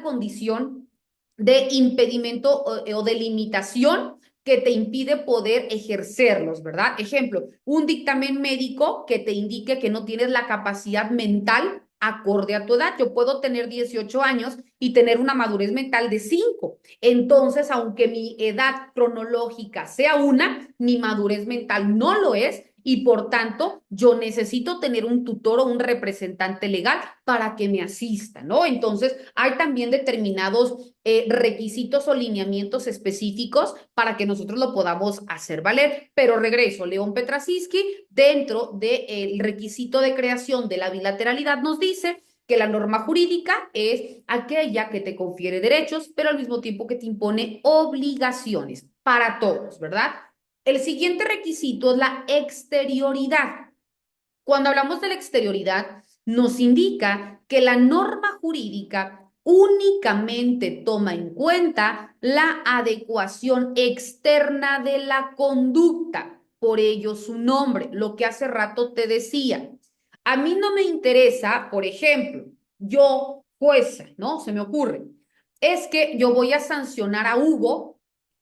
condición de impedimento o de limitación que te impide poder ejercerlos, ¿verdad? Ejemplo, un dictamen médico que te indique que no tienes la capacidad mental acorde a tu edad. Yo puedo tener 18 años y tener una madurez mental de 5. Entonces, aunque mi edad cronológica sea una, mi madurez mental no lo es y por tanto yo necesito tener un tutor o un representante legal para que me asista, ¿no? Entonces, hay también determinados requisitos o lineamientos específicos para que nosotros lo podamos hacer valer. Pero regreso, León Petrasiski, dentro del requisito de creación de la bilateralidad, nos dice que la norma jurídica es aquella que te confiere derechos, pero al mismo tiempo que te impone obligaciones para todos, ¿verdad? El siguiente requisito es la exterioridad. Cuando hablamos de la exterioridad, nos indica que la norma jurídica únicamente toma en cuenta la adecuación externa de la conducta, por ello su nombre, lo que hace rato te decía. A mí no me interesa, por ejemplo, yo, jueza, ¿no? Se me ocurre, es que yo voy a sancionar a Hugo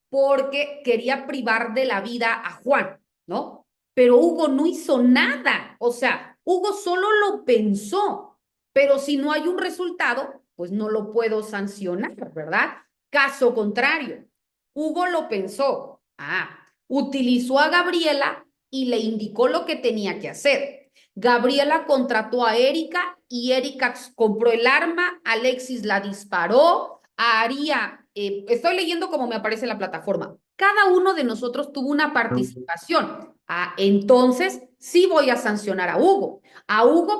porque quería privar de la vida a Juan, ¿no? Pero Hugo no hizo nada, o sea, Hugo solo lo pensó, pero si no hay un resultado, pues no lo puedo sancionar, ¿verdad? Caso contrario, Hugo lo pensó, utilizó a Gabriela y le indicó lo que tenía que hacer. Gabriela contrató a Erika y Erika compró el arma, Alexis la disparó, Aria, estoy leyendo como me aparece en la plataforma. Cada uno de nosotros tuvo una participación. Entonces sí voy a sancionar a Hugo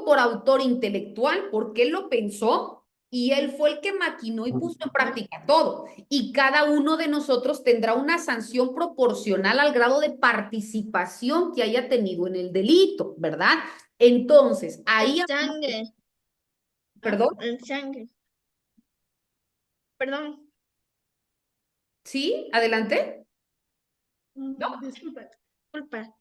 por autor intelectual, porque él lo pensó y él fue el que maquinó y puso en práctica todo. Y cada uno de nosotros tendrá una sanción proporcional al grado de participación que haya tenido en el delito, ¿verdad? Entonces, ahí, Sangre. perdón, El sangre. Perdón. ¿sí? Adelante. ¿No? Disculpa. Disculpa.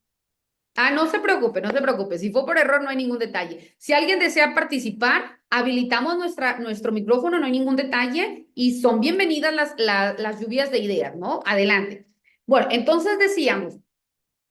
No se preocupe, no se preocupe. Si fue por error, no hay ningún detalle. Si alguien desea participar, habilitamos nuestro micrófono, no hay ningún detalle y son bienvenidas las lluvias de ideas, ¿no? Adelante. Bueno, entonces decíamos,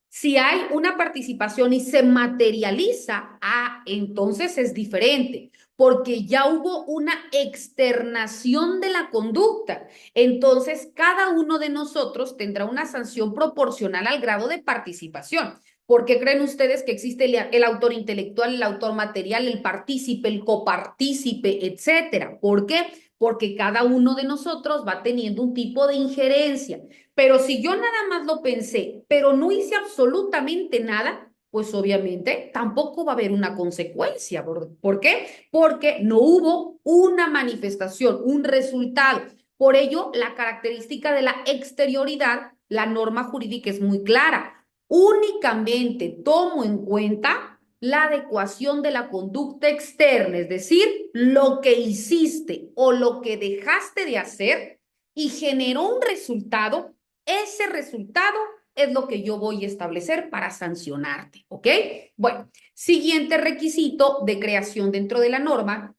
si hay una participación y se materializa, entonces es diferente, porque ya hubo una externación de la conducta. Entonces, cada uno de nosotros tendrá una sanción proporcional al grado de participación. ¿Por qué creen ustedes que existe el autor intelectual, el autor material, el partícipe, el copartícipe, etcétera? ¿Por qué? Porque cada uno de nosotros va teniendo un tipo de injerencia. Pero si yo nada más lo pensé, pero no hice absolutamente nada, pues obviamente tampoco va a haber una consecuencia. ¿Por qué? Porque no hubo una manifestación, un resultado. Por ello, la característica de la exterioridad, la norma jurídica es muy clara. Únicamente tomo en cuenta la adecuación de la conducta externa, es decir, lo que hiciste o lo que dejaste de hacer y generó un resultado. Ese resultado es lo que yo voy a establecer para sancionarte, ¿ok? Bueno, siguiente requisito de creación dentro de la norma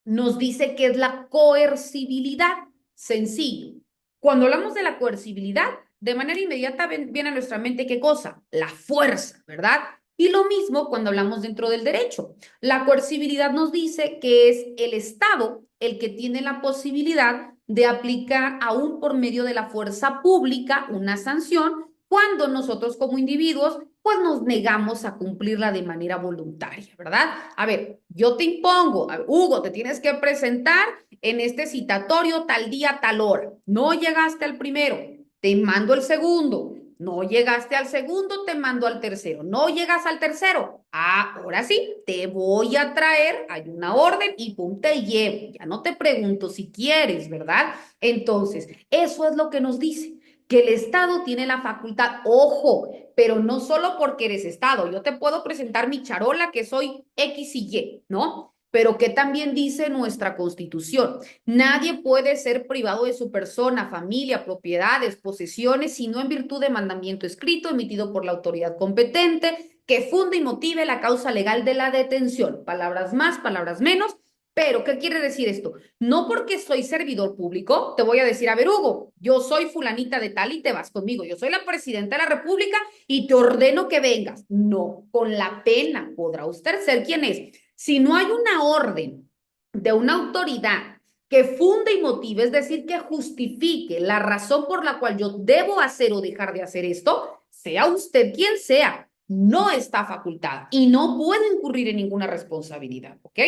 nos dice que es la coercibilidad. Sencillo. Cuando hablamos de la coercibilidad, de manera inmediata viene a nuestra mente qué cosa, la fuerza, ¿verdad? Y lo mismo cuando hablamos dentro del derecho. La coercibilidad nos dice que es el Estado el que tiene la posibilidad de aplicar aún por medio de la fuerza pública una sanción cuando nosotros como individuos pues nos negamos a cumplirla de manera voluntaria, ¿verdad? A ver, yo te impongo, Hugo, te tienes que presentar en este citatorio tal día, tal hora. No llegaste al primero, te mando el segundo. No llegaste al segundo, te mando al tercero. No llegas al tercero. Ahora sí, te voy a traer, hay una orden y pum, te llevo. Ya no te pregunto si quieres, ¿verdad? Entonces, eso es lo que nos dice que el Estado tiene la facultad, ojo, pero no solo porque eres Estado, yo te puedo presentar mi charola que soy X y Y, ¿no? pero ¿qué también dice nuestra Constitución? Nadie puede ser privado de su persona, familia, propiedades, posesiones, sino en virtud de mandamiento escrito emitido por la autoridad competente que funde y motive la causa legal de la detención. Palabras más, palabras menos. Pero, ¿qué quiere decir esto? No porque soy servidor público, te voy a decir, a ver, Hugo, yo soy fulanita de tal y te vas conmigo. Yo soy la presidenta de la República y te ordeno que vengas. No, con la pena podrá usted ser quien es. Si no hay una orden de una autoridad que funde y motive, es decir, que justifique la razón por la cual yo debo hacer o dejar de hacer esto, sea usted quien sea, no está facultada y no puede incurrir en ninguna responsabilidad, ¿ok?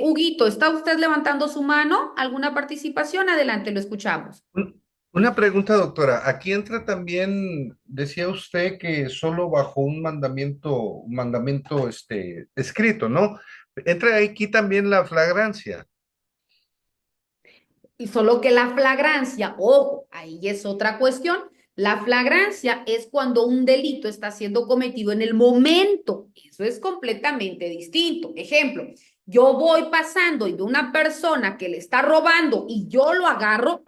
Huguito, ¿está usted levantando su mano? ¿Alguna participación? Adelante, lo escuchamos. Una pregunta, doctora. Aquí entra también, decía usted que solo bajo un mandamiento escrito, ¿no? Entra aquí también la flagrancia. Y solo que la flagrancia, ojo, ahí es otra cuestión. La flagrancia es cuando un delito está siendo cometido en el momento. Eso es completamente distinto. Ejemplo, yo voy pasando y veo una persona que le está robando y yo lo agarro,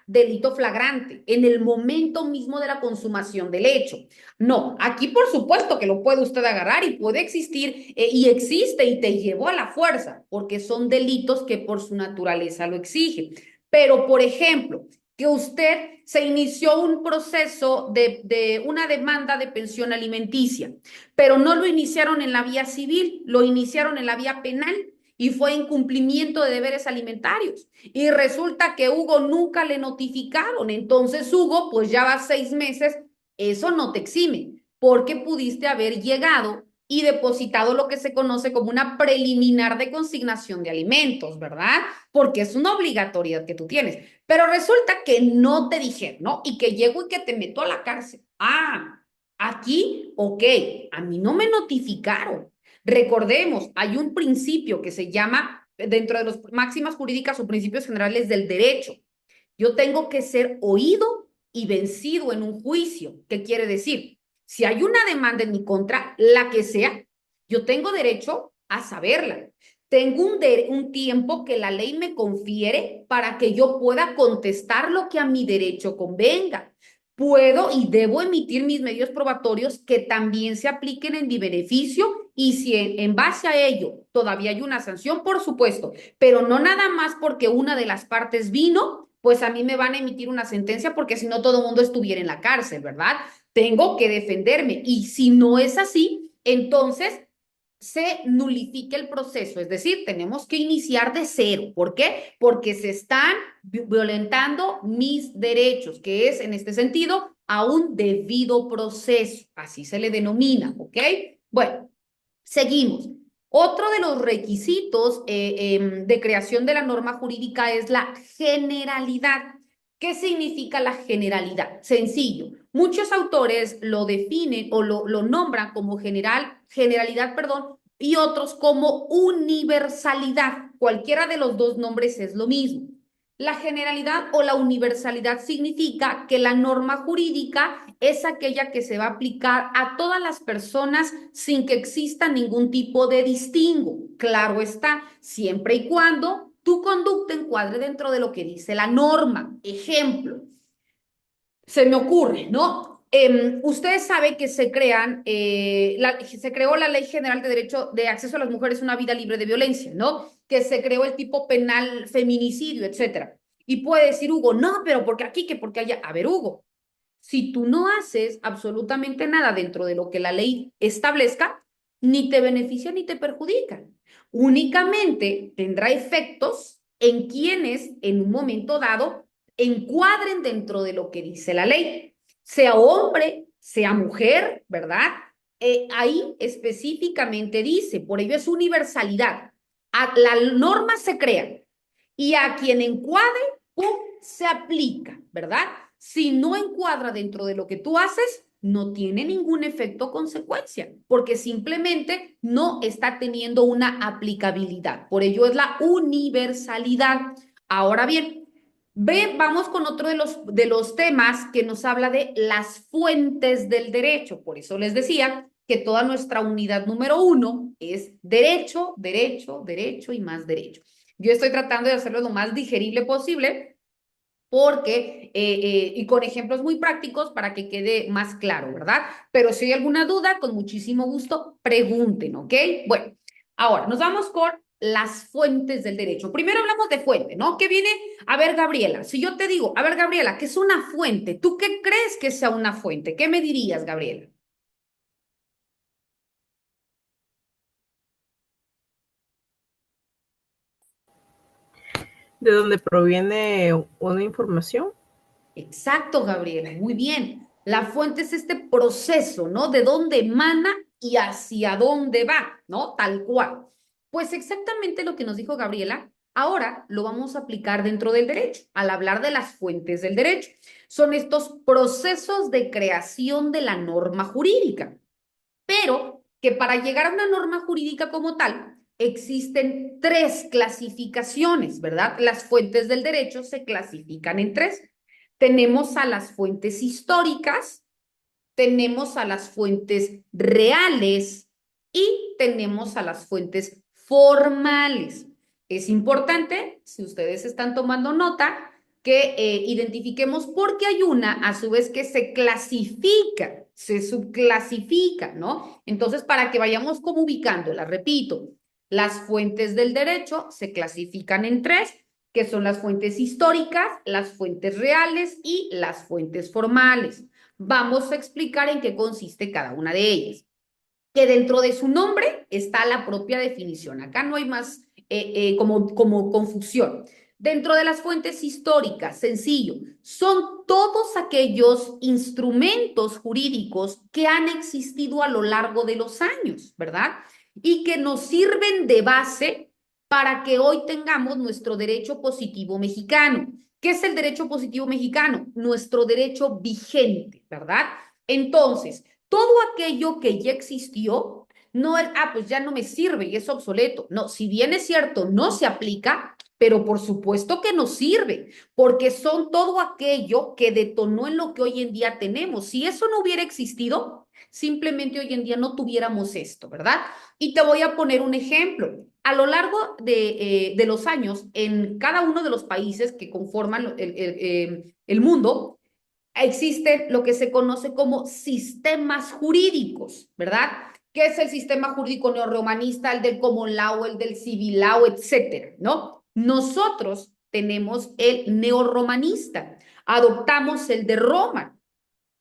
delito flagrante, en el momento mismo de la consumación del hecho. No, aquí por supuesto que lo puede usted agarrar y puede existir y existe y te llevó a la fuerza, porque son delitos que por su naturaleza lo exigen. Pero, por ejemplo, que usted se inició un proceso de una demanda de pensión alimenticia, pero no lo iniciaron en la vía civil, lo iniciaron en la vía penal y fue incumplimiento de deberes alimentarios. Y resulta que Hugo nunca le notificaron. Entonces, Hugo, pues ya va 6 meses, eso no te exime, porque pudiste haber llegado y depositado lo que se conoce como una preliminar de consignación de alimentos, ¿verdad? Porque es una obligatoriedad que tú tienes. Pero resulta que no te dijeron, ¿no? Y que llego y que te meto a la cárcel. Aquí, ok, a mí no me notificaron. Recordemos, hay un principio que se llama, dentro de las máximas jurídicas o principios generales del derecho, yo tengo que ser oído y vencido en un juicio. ¿Qué quiere decir? Si hay una demanda en mi contra, la que sea, yo tengo derecho a saberla. Tengo un tiempo que la ley me confiere para que yo pueda contestar lo que a mi derecho convenga. Puedo y debo emitir mis medios probatorios que también se apliquen en mi beneficio y si en base a ello todavía hay una sanción, por supuesto, pero no nada más porque una de las partes vino, pues a mí me van a emitir una sentencia porque si no todo el mundo estuviera en la cárcel, ¿verdad? Tengo que defenderme y si no es así, entonces se nulifica el proceso, es decir, tenemos que iniciar de cero. ¿Por qué? Porque se están violentando mis derechos, que es en este sentido a un debido proceso, así se le denomina, ¿ok? Bueno, seguimos. Otro de los requisitos de creación de la norma jurídica es la generalidad. ¿Qué significa la generalidad? Sencillo. Muchos autores lo definen o lo nombran como generalidad, perdón, y otros como universalidad. Cualquiera de los dos nombres es lo mismo. La generalidad o la universalidad significa que la norma jurídica es aquella que se va a aplicar a todas las personas sin que exista ningún tipo de distingo. Claro está, siempre y cuando tu conducta encuadre dentro de lo que dice la norma. Ejemplo, se me ocurre, ¿no? Ustedes saben que se creó la Ley General de Derecho de Acceso a las Mujeres a una Vida Libre de Violencia, ¿no? Que se creó el tipo penal feminicidio, etcétera. Y puede decir Hugo, no, pero porque aquí, que porque allá. A ver, Hugo, si tú no haces absolutamente nada dentro de lo que la ley establezca, ni te beneficia ni te perjudica. Únicamente tendrá efectos en quienes en un momento dado encuadren dentro de lo que dice la ley, sea hombre, sea mujer, ¿verdad? Ahí específicamente dice, por ello es universalidad. La norma se crea y a quien encuadre, ¡pum!, se aplica, ¿verdad? Si no encuadra dentro de lo que tú haces, no tiene ningún efecto o consecuencia, porque simplemente no está teniendo una aplicabilidad. Por ello es la universalidad. Ahora bien, vamos con otro de los temas que nos habla de las fuentes del derecho. Por eso les decía que toda nuestra unidad número 1 es derecho, derecho, derecho y más derecho. Yo estoy tratando de hacerlo lo más digerible posible porque, y con ejemplos muy prácticos para que quede más claro, ¿verdad? Pero si hay alguna duda, con muchísimo gusto, pregunten, ¿ok? Bueno, ahora nos vamos con las fuentes del derecho. Primero hablamos de fuente, ¿no? ¿Qué viene? A ver, Gabriela, si yo te digo, a ver, Gabriela, ¿qué es una fuente? ¿Tú qué crees que sea una fuente? ¿Qué me dirías, Gabriela? ¿De dónde proviene una información? Exacto, Gabriela, muy bien. La fuente es este proceso, ¿no? De dónde emana y hacia dónde va, ¿no? Tal cual. Pues exactamente lo que nos dijo Gabriela, ahora lo vamos a aplicar dentro del derecho, al hablar de las fuentes del derecho. Son estos procesos de creación de la norma jurídica, pero que para llegar a una norma jurídica como tal, existen tres clasificaciones, ¿verdad? Las fuentes del derecho se clasifican en tres. Tenemos a las fuentes históricas, tenemos a las fuentes reales y tenemos a las fuentes formales. Es importante, si ustedes están tomando nota, que identifiquemos porque hay una, a su vez, que se clasifica, se subclasifica, ¿no? Entonces, para que vayamos como ubicándola, repito, las fuentes del derecho se clasifican en tres, que son las fuentes históricas, las fuentes reales y las fuentes formales. Vamos a explicar en qué consiste cada una de ellas. Que dentro de su nombre está la propia definición. Acá no hay más como confusión. Dentro de las fuentes históricas, sencillo, son todos aquellos instrumentos jurídicos que han existido a lo largo de los años, ¿verdad? Y que nos sirven de base para que hoy tengamos nuestro derecho positivo mexicano. ¿Qué es el derecho positivo mexicano? Nuestro derecho vigente, ¿verdad? Entonces, todo aquello que ya existió, no es, pues ya no me sirve y es obsoleto. No, si bien es cierto, no se aplica, pero por supuesto que nos sirve, porque son todo aquello que detonó en lo que hoy en día tenemos. Si eso no hubiera existido, simplemente hoy en día no tuviéramos esto, ¿verdad? Y te voy a poner un ejemplo. A lo largo de los años, en cada uno de los países que conforman el mundo, existe lo que se conoce como sistemas jurídicos, ¿verdad? ¿Qué es el sistema jurídico neorromanista, el del common law, el del civil law, etcétera, ¿no? Nosotros tenemos el neorromanista, adoptamos el de Roma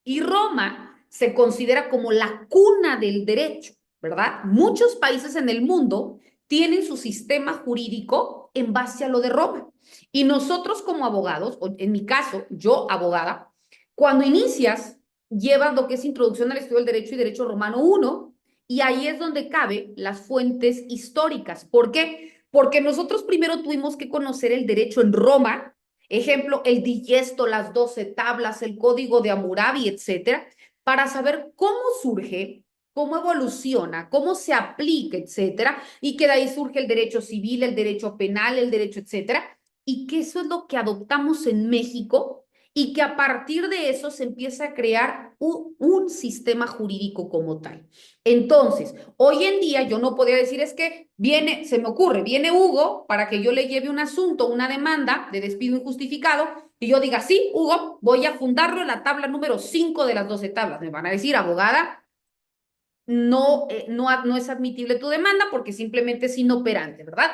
y Roma se considera como la cuna del derecho, ¿verdad? Muchos países en el mundo tienen su sistema jurídico en base a lo de Roma. Y nosotros como abogados, o en mi caso, yo abogada, cuando inicias, llevas lo que es Introducción al Estudio del Derecho y Derecho Romano 1, y ahí es donde cabe las fuentes históricas. ¿Por qué? Porque nosotros primero tuvimos que conocer el derecho en Roma, ejemplo, el digesto, las 12 tablas, el código de Hammurabi, etcétera, para saber cómo surge, cómo evoluciona, cómo se aplica, etcétera, y que de ahí surge el derecho civil, el derecho penal, el derecho, etcétera, y que eso es lo que adoptamos en México y que a partir de eso se empieza a crear un sistema jurídico como tal. Entonces, hoy en día yo no podría decir es que viene, se me ocurre, viene Hugo para que yo le lleve un asunto, una demanda de despido injustificado y yo diga, sí, Hugo, voy a fundarlo en la tabla número 5 de las 12 tablas. Me van a decir, abogada, no es admitible tu demanda porque simplemente es inoperante, ¿verdad?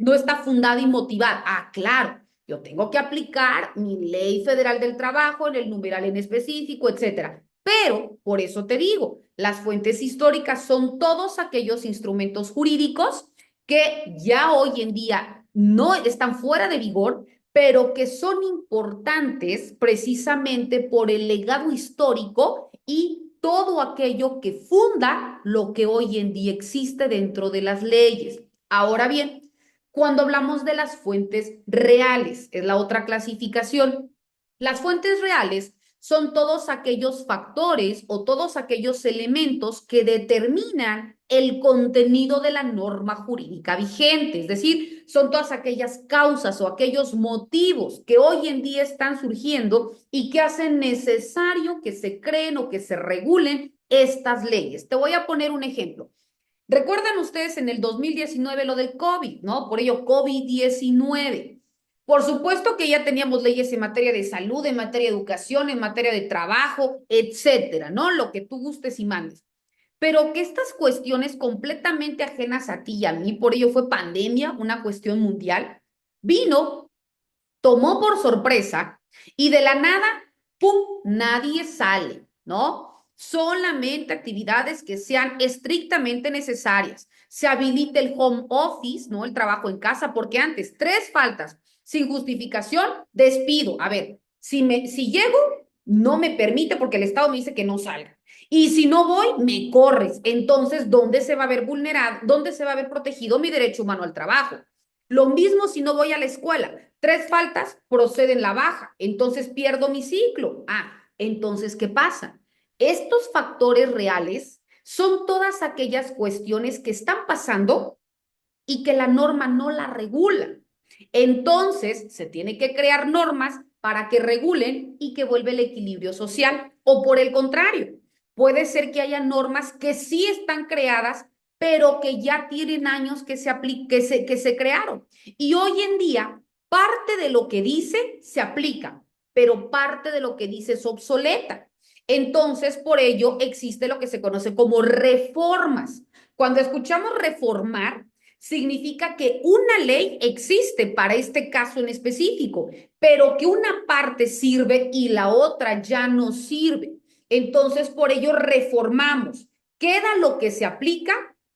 No está fundada y motivada. Ah, claro, yo tengo que aplicar mi ley federal del trabajo en el numeral en específico, etcétera. Pero, por eso te digo, las fuentes históricas son todos aquellos instrumentos jurídicos que ya hoy en día no están fuera de vigor, pero que son importantes precisamente por el legado histórico y todo aquello que funda lo que hoy en día existe dentro de las leyes. Ahora bien, cuando hablamos de las fuentes reales, es la otra clasificación. Las fuentes reales son todos aquellos factores o todos aquellos elementos que determinan el contenido de la norma jurídica vigente, es decir, son todas aquellas causas o aquellos motivos que hoy en día están surgiendo y que hacen necesario que se creen o que se regulen estas leyes. Te voy a poner un ejemplo. ¿Recuerdan ustedes en el 2019 lo del COVID, no? Por ello, COVID-19. Por supuesto que ya teníamos leyes en materia de salud, en materia de educación, en materia de trabajo, etcétera, ¿no? Lo que tú gustes y mandes. Pero que estas cuestiones completamente ajenas a ti y a mí, por ello fue pandemia, una cuestión mundial, vino, tomó por sorpresa y de la nada, ¡pum!, nadie sale, ¿no? Solamente actividades que sean estrictamente necesarias. Se habilita el home office, ¿no? El trabajo en casa, porque antes, 3 faltas sin justificación, despido. A ver, si llego, no me permite porque el Estado me dice que no salga. Y si no voy, me corres. Entonces, ¿dónde se va a ver vulnerado? ¿Dónde se va a ver protegido mi derecho humano al trabajo? Lo mismo si no voy a la escuela. 3 faltas, proceden la baja. Entonces pierdo mi ciclo. Entonces, ¿qué pasa? Estos factores reales son todas aquellas cuestiones que están pasando y que la norma no la regula. Entonces, se tiene que crear normas para que regulen y que vuelva el equilibrio social. O por el contrario, puede ser que haya normas que sí están creadas, pero que ya tienen años que se crearon. Y hoy en día, parte de lo que dice se aplica, pero parte de lo que dice es obsoleta. Entonces, por ello, existe lo que se conoce como reformas. Cuando escuchamos reformar, significa que una ley existe para este caso en específico, pero que una parte sirve y la otra ya no sirve. Entonces, por ello reformamos. Queda lo que se aplica,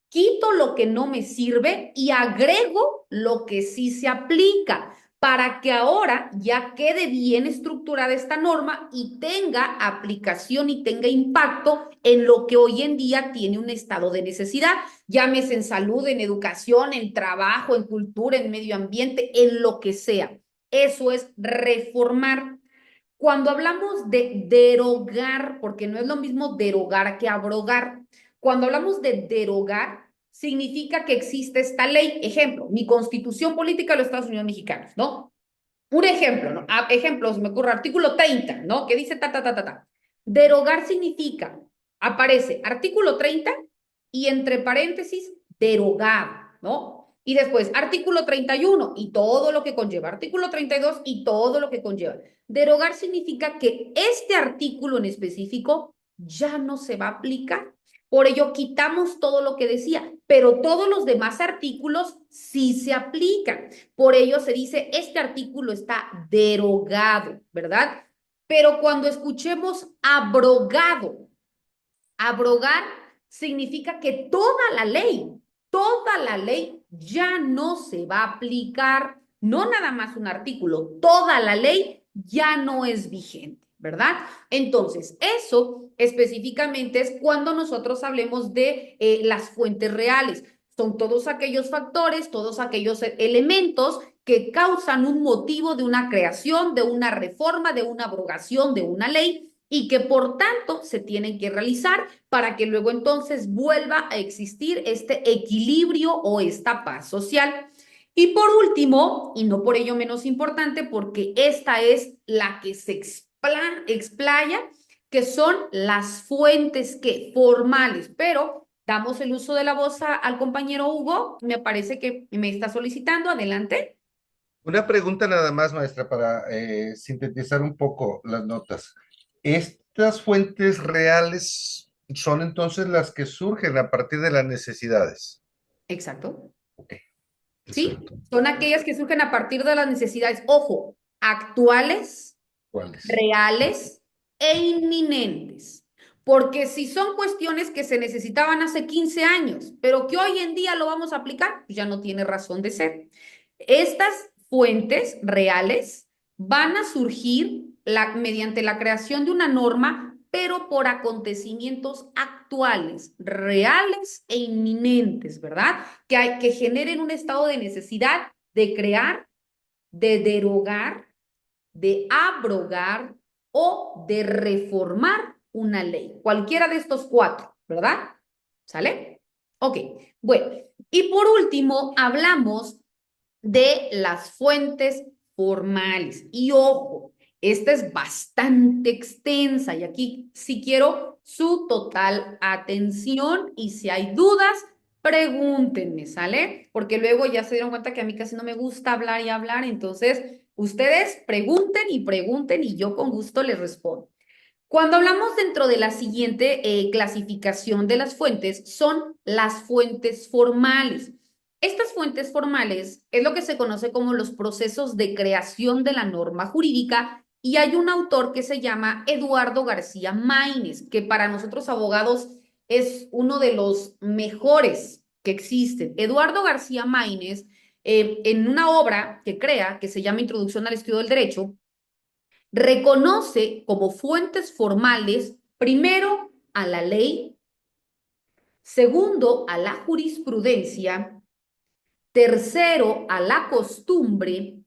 quito lo que no me sirve y agrego lo que sí se aplica para que ahora ya quede bien estructurada esta norma y tenga aplicación y tenga impacto en lo que hoy en día tiene un estado de necesidad, llámese en salud, en educación, en trabajo, en cultura, en medio ambiente, en lo que sea. Eso es reformar. Cuando hablamos de derogar, porque no es lo mismo derogar que abrogar, cuando hablamos de derogar, significa que existe esta ley. Ejemplo, mi Constitución Política de los Estados Unidos Mexicanos, ¿no? Un ejemplo, ¿no? Ejemplos, me ocurre artículo 30, ¿no? Que dice ta. Derogar significa, aparece artículo 30 y entre paréntesis, derogado, ¿no? Y después artículo 31 y todo lo que conlleva, artículo 32 y todo lo que conlleva. Derogar significa que este artículo en específico ya no se va a aplicar. Por ello, quitamos todo lo que decía, pero todos los demás artículos sí se aplican. Por ello se dice, este artículo está derogado, ¿verdad? Pero cuando escuchemos abrogado, abrogar significa que toda la ley ya no se va a aplicar, no nada más un artículo, toda la ley ya no es vigente, ¿verdad? Entonces, eso específicamente es cuando nosotros hablemos de las fuentes reales. Son todos aquellos factores, todos aquellos elementos que causan un motivo de una creación, de una reforma, de una abrogación, de una ley y que por tanto se tienen que realizar para que luego entonces vuelva a existir este equilibrio o esta paz social. Y por último, y no por ello menos importante, porque esta es la que se explaya, que son las fuentes que formales, pero damos el uso de la voz al compañero Hugo, me parece que me está solicitando, adelante. Una pregunta nada más, maestra, para sintetizar un poco las notas. ¿Estas fuentes reales son entonces las que surgen a partir de las necesidades? Exacto. Ok, ¿Sí? perfecto. Son aquellas que surgen a partir de las necesidades, ojo, actuales, ¿Cuáles? reales e inminentes. Porque si son cuestiones que se necesitaban hace 15 años, pero que hoy en día lo vamos a aplicar, pues ya no tiene razón de ser. Estas fuentes reales van a surgir mediante la creación de una norma, pero por acontecimientos actuales, reales e inminentes, ¿verdad? Que generen un estado de necesidad de crear, de derogar, de abrogar o de reformar una ley. Cualquiera de estos 4, ¿verdad? ¿Sale? Ok, bueno. Y por último, hablamos de las fuentes formales. Y ojo, Esta es bastante extensa y aquí sí quiero su total atención y si hay dudas, pregúntenme, ¿sale? Porque luego ya se dieron cuenta que a mí casi no me gusta hablar y hablar, entonces ustedes pregunten y yo con gusto les respondo. Cuando hablamos dentro de la siguiente clasificación de las fuentes, son las fuentes formales. Estas fuentes formales es lo que se conoce como los procesos de creación de la norma jurídica y hay un autor que se llama Eduardo García Maínez, que para nosotros abogados es uno de los mejores que existen. Eduardo García Maínez, en una obra que crea, que se llama Introducción al Estudio del Derecho, reconoce como fuentes formales, primero, a la ley, segundo, a la jurisprudencia, tercero, a la costumbre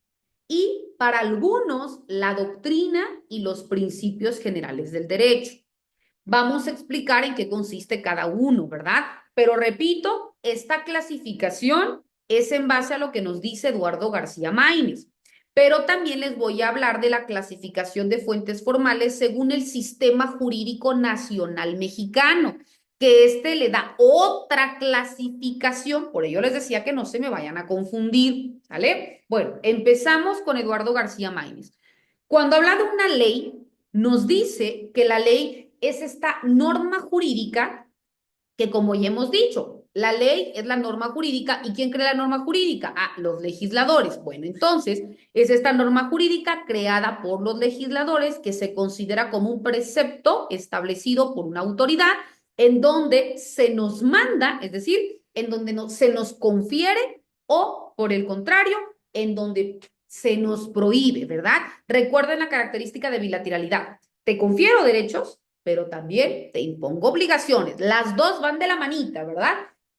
y para algunos, la doctrina y los principios generales del derecho. Vamos a explicar en qué consiste cada uno, ¿verdad? Pero repito, esta clasificación es en base a lo que nos dice Eduardo García Maínez. Pero también les voy a hablar de la clasificación de fuentes formales según el sistema jurídico nacional mexicano, que este le da otra clasificación, por ello les decía que no se me vayan a confundir, ¿sale? Bueno, empezamos con Eduardo García Maínez. Cuando habla de una ley, nos dice que la ley es esta norma jurídica que, como ya hemos dicho, la ley es la norma jurídica. ¿Y quién crea la norma jurídica? Ah, los legisladores. Bueno, entonces es esta norma jurídica creada por los legisladores que se considera como un precepto establecido por una autoridad en donde se nos manda, es decir, en donde se nos confiere o, por el contrario, en donde se nos prohíbe, ¿verdad? Recuerden la característica de bilateralidad. Te confiero derechos, pero también te impongo obligaciones. Las dos van de la manita, ¿verdad?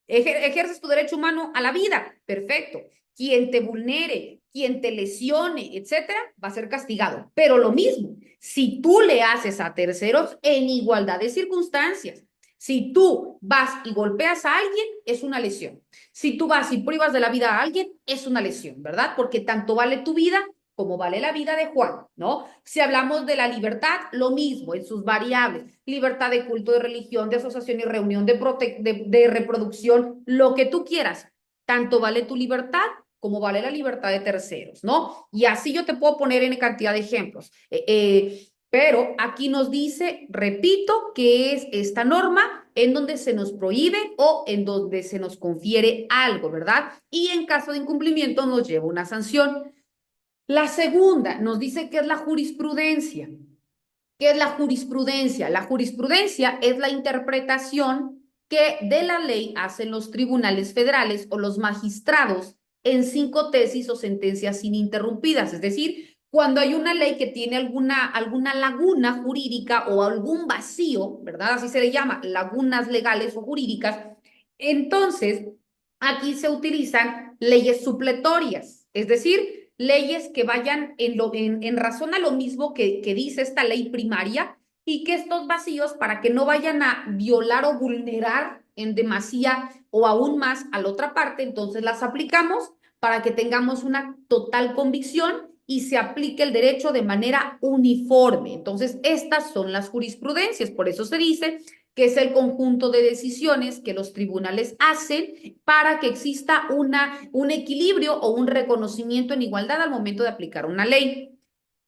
Ejerces tu derecho humano a la vida, perfecto. Quien te vulnere, quien te lesione, etcétera, va a ser castigado. Pero lo mismo, si tú le haces a terceros en igualdad de circunstancias, si tú vas y golpeas a alguien, es una lesión. Si tú vas y privas de la vida a alguien, es una lesión, ¿verdad? Porque tanto vale tu vida como vale la vida de Juan, ¿no? Si hablamos de la libertad, lo mismo en sus variables, libertad de culto, de religión, de asociación y reunión, de reproducción, lo que tú quieras, tanto vale tu libertad como vale la libertad de terceros, ¿no? Y así yo te puedo poner en cantidad de ejemplos. Pero aquí nos dice, repito, que es esta norma en donde se nos prohíbe o en donde se nos confiere algo, ¿verdad? Y en caso de incumplimiento nos lleva una sanción. La segunda nos dice que es la jurisprudencia. ¿Qué es la jurisprudencia? La jurisprudencia es la interpretación que de la ley hacen los tribunales federales o los magistrados en 5 tesis o sentencias ininterrumpidas. Es decir, cuando hay una ley que tiene alguna laguna jurídica o algún vacío, ¿verdad? Así se le llama, lagunas legales o jurídicas. Entonces, aquí se utilizan leyes supletorias, es decir, leyes que vayan en razón a lo mismo que dice esta ley primaria y que estos vacíos, para que no vayan a violar o vulnerar en demasía o aún más a la otra parte, entonces las aplicamos para que tengamos una total convicción y se aplique el derecho de manera uniforme. Entonces, estas son las jurisprudencias, por eso se dice que es el conjunto de decisiones que los tribunales hacen para que exista un equilibrio o un reconocimiento en igualdad al momento de aplicar una ley.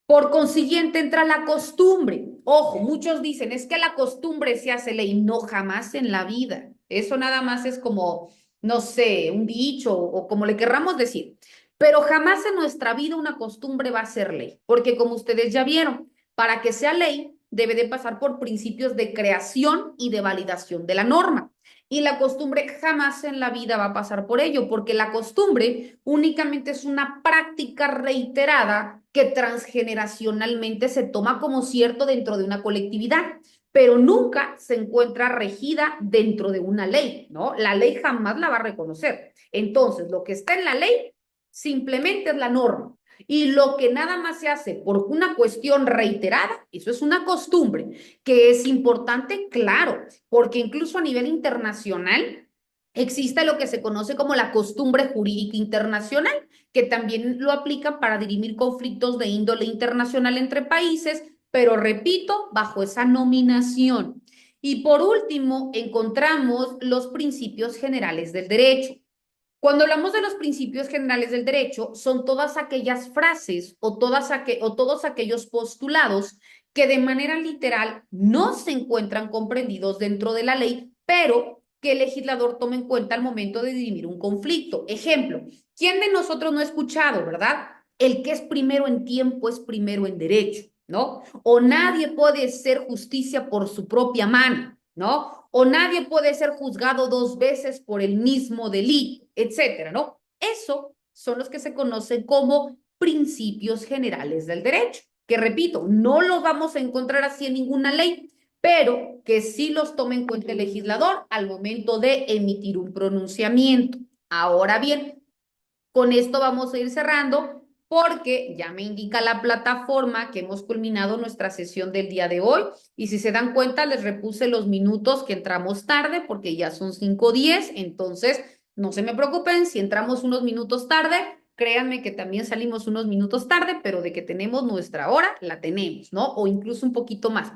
Por consiguiente, entra la costumbre. Ojo, muchos dicen, es que la costumbre se hace ley. No, jamás en la vida. Eso nada más es como, no sé, un dicho o como le querramos decir. Pero jamás en nuestra vida una costumbre va a ser ley, porque como ustedes ya vieron, para que sea ley, debe de pasar por principios de creación y de validación de la norma. Y la costumbre jamás en la vida va a pasar por ello, porque la costumbre únicamente es una práctica reiterada que transgeneracionalmente se toma como cierto dentro de una colectividad, pero nunca se encuentra regida dentro de una ley, ¿no? La ley jamás la va a reconocer. Entonces, lo que está en la ley simplemente es la norma. Y lo que nada más se hace por una cuestión reiterada, eso es una costumbre, que es importante, claro, porque incluso a nivel internacional existe lo que se conoce como la costumbre jurídica internacional, que también lo aplican para dirimir conflictos de índole internacional entre países, pero repito, bajo esa nominación. Y por último, encontramos los principios generales del derecho. Cuando hablamos de los principios generales del derecho, son todas aquellas frases o todos aquellos postulados que de manera literal no se encuentran comprendidos dentro de la ley, pero que el legislador tome en cuenta al momento de dirimir un conflicto. Ejemplo, ¿quién de nosotros no ha escuchado, verdad? El que es primero en tiempo es primero en derecho, ¿no? O nadie puede hacer justicia por su propia mano, ¿no? O nadie puede ser juzgado dos veces por el mismo delito, etcétera, ¿no? Eso son los que se conocen como principios generales del derecho, que repito, no los vamos a encontrar así en ninguna ley, pero que sí los tome en cuenta el legislador al momento de emitir un pronunciamiento. Ahora bien, con esto vamos a ir cerrando porque ya me indica la plataforma que hemos culminado nuestra sesión del día de hoy y si se dan cuenta les repuse los minutos que entramos tarde porque ya son 5:10, entonces no se me preocupen si entramos unos minutos tarde, créanme que también salimos unos minutos tarde, pero de que tenemos nuestra hora, la tenemos, ¿no? O incluso un poquito más.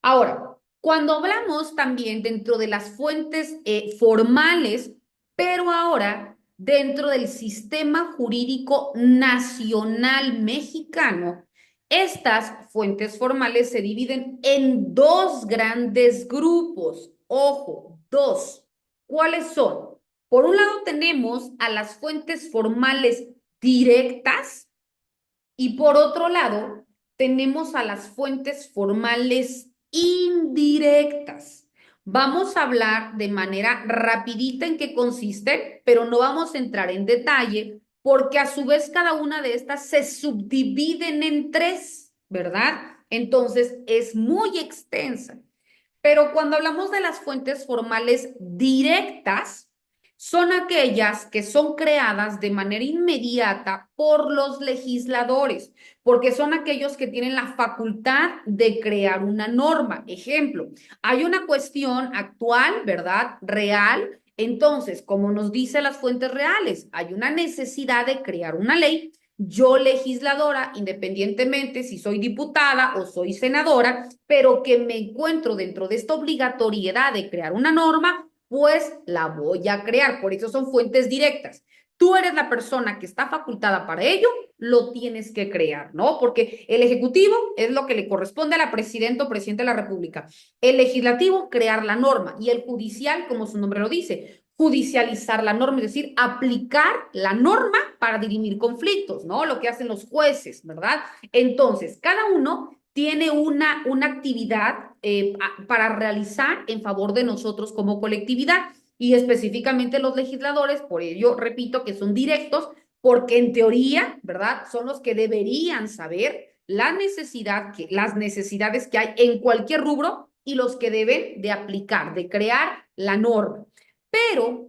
Ahora, cuando hablamos también dentro de las fuentes formales, pero ahora dentro del sistema jurídico nacional mexicano, estas fuentes formales se dividen en dos grandes grupos. Ojo, dos. ¿Cuáles son? Por un lado tenemos a las fuentes formales directas y por otro lado tenemos a las fuentes formales indirectas. Vamos a hablar de manera rapidita en qué consiste, pero no vamos a entrar en detalle porque a su vez cada una de estas se subdividen en tres, ¿verdad? Entonces es muy extensa. Pero cuando hablamos de las fuentes formales directas, son aquellas que son creadas de manera inmediata por los legisladores, porque son aquellos que tienen la facultad de crear una norma. Ejemplo, hay una cuestión actual, ¿verdad? Real. Entonces, como nos dicen las fuentes reales, hay una necesidad de crear una ley. Yo legisladora, independientemente si soy diputada o soy senadora, pero que me encuentro dentro de esta obligatoriedad de crear una norma, pues la voy a crear. Por eso son fuentes directas. Tú eres la persona que está facultada para ello, lo tienes que crear, ¿no? Porque el ejecutivo es lo que le corresponde a la presidenta o presidente de la República. El legislativo, crear la norma. Y el judicial, como su nombre lo dice, judicializar la norma, es decir, aplicar la norma para dirimir conflictos, ¿no? Lo que hacen los jueces, ¿verdad? Entonces, cada uno tiene una actividad para realizar en favor de nosotros como colectividad y específicamente los legisladores, por ello repito que son directos, porque en teoría, ¿verdad? Son los que deberían saber las necesidades que hay en cualquier rubro y los que deben de aplicar, de crear la norma. Pero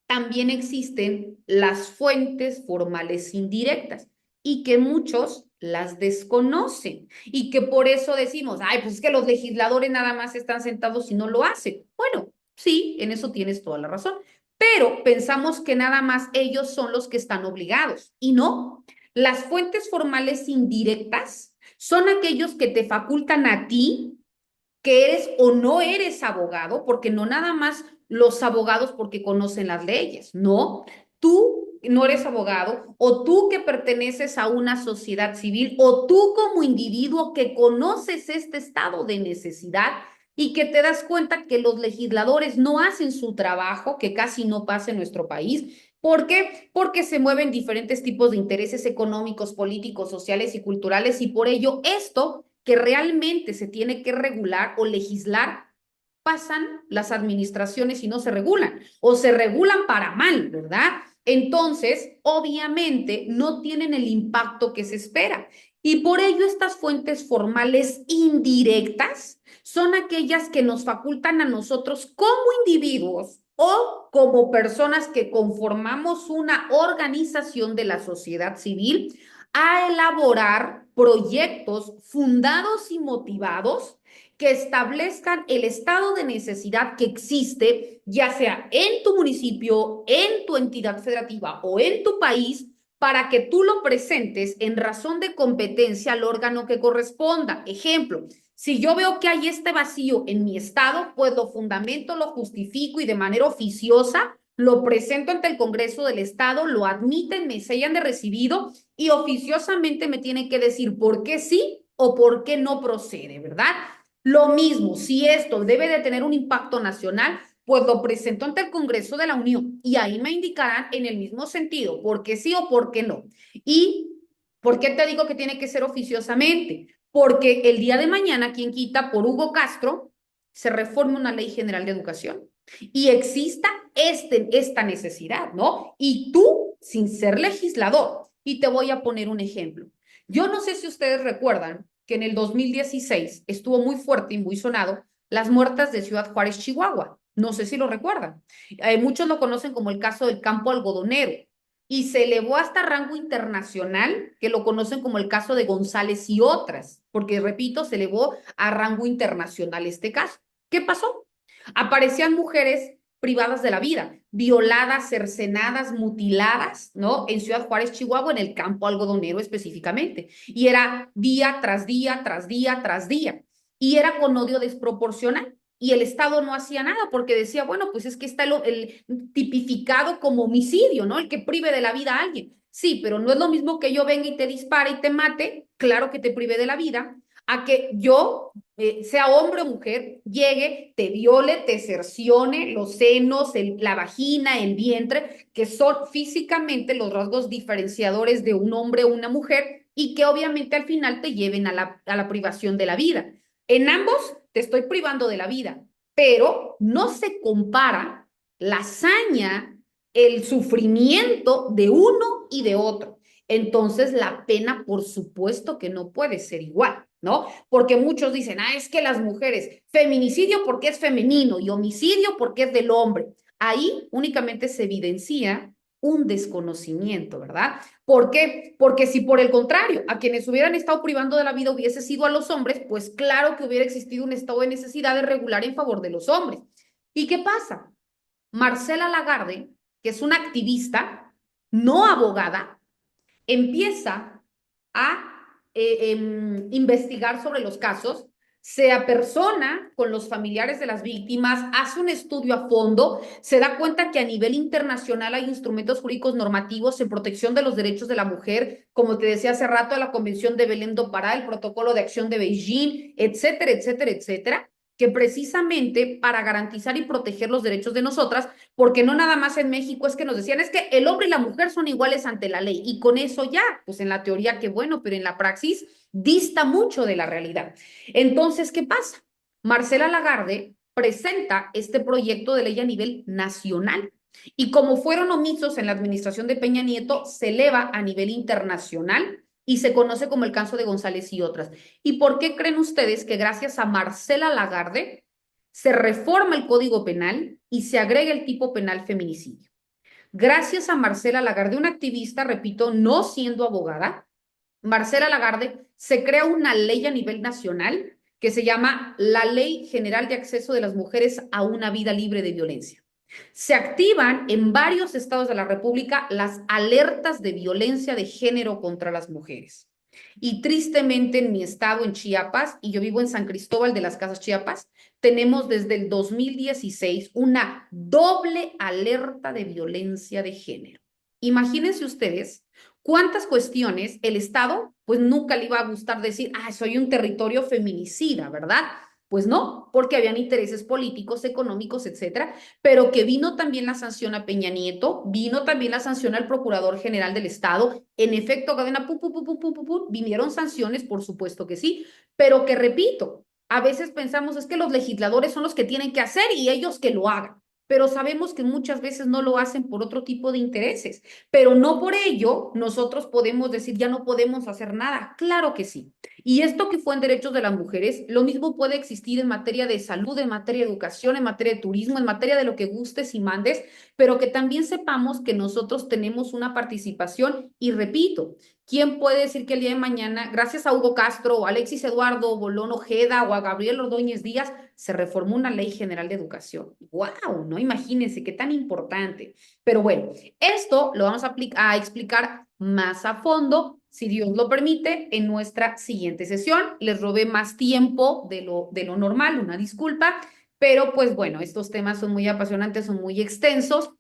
también existen las fuentes formales indirectas y que muchos las desconocen y que por eso decimos, ay, pues es que los legisladores nada más están sentados y no lo hacen. Bueno, sí, en eso tienes toda la razón, pero pensamos que nada más ellos son los que están obligados y no. Las fuentes formales indirectas son aquellos que te facultan a ti que eres o no eres abogado, porque no nada más los abogados porque conocen las leyes, no, tú no eres abogado o tú que perteneces a una sociedad civil o tú como individuo que conoces este estado de necesidad y que te das cuenta que los legisladores no hacen su trabajo, que casi no pasa en nuestro país. ¿Por qué? Porque se mueven diferentes tipos de intereses económicos, políticos, sociales y culturales y por ello esto que realmente se tiene que regular o legislar, pasan las administraciones y no se regulan, o se regulan para mal, ¿verdad? Entonces, obviamente, no tienen el impacto que se espera. Y por ello estas fuentes formales indirectas son aquellas que nos facultan a nosotros como individuos o como personas que conformamos una organización de la sociedad civil a elaborar proyectos fundados y motivados que establezcan el estado de necesidad que existe, ya sea en tu municipio, en tu entidad federativa o en tu país, para que tú lo presentes en razón de competencia al órgano que corresponda. Ejemplo, si yo veo que hay este vacío en mi estado, pues lo fundamento, lo justifico y de manera oficiosa lo presento ante el Congreso del Estado, lo admiten, me sellan de recibido y oficiosamente me tienen que decir por qué sí o por qué no procede, ¿verdad? Lo mismo, si esto debe de tener un impacto nacional, pues lo presento ante el Congreso de la Unión y ahí me indicarán en el mismo sentido por qué sí o por qué no. ¿Y por qué te digo que tiene que ser oficiosamente? Porque el día de mañana, quien quita por Hugo Castro, se reforme una ley general de educación y exista esta necesidad, ¿no? Y tú, sin ser legislador, y te voy a poner un ejemplo. Yo no sé si ustedes recuerdan que en el 2016 estuvo muy fuerte y muy sonado las muertas de Ciudad Juárez, Chihuahua. No sé si lo recuerdan. Muchos lo conocen como el caso del campo algodonero y se elevó hasta rango internacional, que lo conocen como el caso de González y otras, porque repito, se elevó a rango internacional este caso. ¿Qué pasó? Aparecían mujeres privadas de la vida, violadas, cercenadas, mutiladas, ¿no? En Ciudad Juárez, Chihuahua, en el campo algodonero específicamente. Y era día tras día, tras día, tras día. Y era con odio desproporcional. Y el Estado no hacía nada porque decía, bueno, pues es que está el tipificado como homicidio, ¿no? El que prive de la vida a alguien. Sí, pero no es lo mismo que yo venga y te dispare y te mate, claro que te prive de la vida, a que yo, sea hombre o mujer, llegue, te viole, te cercione los senos, la vagina, el vientre, que son físicamente los rasgos diferenciadores de un hombre o una mujer y que obviamente al final te lleven a la privación de la vida. En ambos te estoy privando de la vida, pero no se compara la hazaña, el sufrimiento de uno y de otro. Entonces la pena, por supuesto que no puede ser igual, ¿no? Porque muchos dicen, es que las mujeres, feminicidio porque es femenino y homicidio porque es del hombre. Ahí únicamente se evidencia un desconocimiento, ¿verdad? ¿Por qué? Porque si por el contrario, a quienes hubieran estado privando de la vida hubiese sido a los hombres, pues claro que hubiera existido un estado de necesidad de regular en favor de los hombres. ¿Y qué pasa? Marcela Lagarde, que es una activista, no abogada, empieza a investigar sobre los casos, se apersona con los familiares de las víctimas, hace un estudio a fondo, se da cuenta que a nivel internacional hay instrumentos jurídicos normativos en protección de los derechos de la mujer, como te decía hace rato, la Convención de Belém do Pará, el Protocolo de Acción de Beijing, etcétera, etcétera, etcétera, que precisamente para garantizar y proteger los derechos de nosotras, porque no nada más en México es que nos decían, es que el hombre y la mujer son iguales ante la ley, y con eso ya, pues en la teoría qué bueno, pero en la praxis dista mucho de la realidad. Entonces, ¿qué pasa? Marcela Lagarde presenta este proyecto de ley a nivel nacional, y como fueron omisos en la administración de Peña Nieto, se eleva a nivel internacional y se conoce como el caso de González y otras. ¿Y por qué creen ustedes que gracias a Marcela Lagarde se reforma el Código Penal y se agrega el tipo penal feminicidio? Gracias a Marcela Lagarde, una activista, repito, no siendo abogada, Marcela Lagarde, se crea una ley a nivel nacional que se llama la Ley General de Acceso de las Mujeres a una Vida Libre de Violencia. Se activan en varios estados de la República las alertas de violencia de género contra las mujeres. Y tristemente en mi estado, en Chiapas, y yo vivo en San Cristóbal de las Casas, Chiapas, tenemos desde el 2016 una doble alerta de violencia de género. Imagínense ustedes cuántas cuestiones el Estado, pues nunca le iba a gustar decir, soy un territorio feminicida, ¿verdad? Pues no, porque habían intereses políticos, económicos, etcétera, pero que vino también la sanción a Peña Nieto, vino también la sanción al Procurador General del Estado, en efecto, cadena, vinieron sanciones, por supuesto que sí, pero que repito, a veces pensamos es que los legisladores son los que tienen que hacer y ellos que lo hagan, pero sabemos que muchas veces no lo hacen por otro tipo de intereses, pero no por ello nosotros podemos decir ya no podemos hacer nada. Claro que sí. Y esto que fue en derechos de las mujeres, lo mismo puede existir en materia de salud, en materia de educación, en materia de turismo, en materia de lo que gustes y mandes, pero que también sepamos que nosotros tenemos una participación y repito, ¿quién puede decir que el día de mañana, gracias a Hugo Castro, o a Alexis Eduardo, o Bolón Ojeda, o a Gabriel Ordóñez Díaz, se reformó una ley general de educación? ¡Wow! ¿No? Imagínense qué tan importante. Pero bueno, esto lo vamos a explicar más a fondo, si Dios lo permite, en nuestra siguiente sesión. Les robé más tiempo de lo normal, una disculpa, pero pues bueno, estos temas son muy apasionantes, son muy extensos,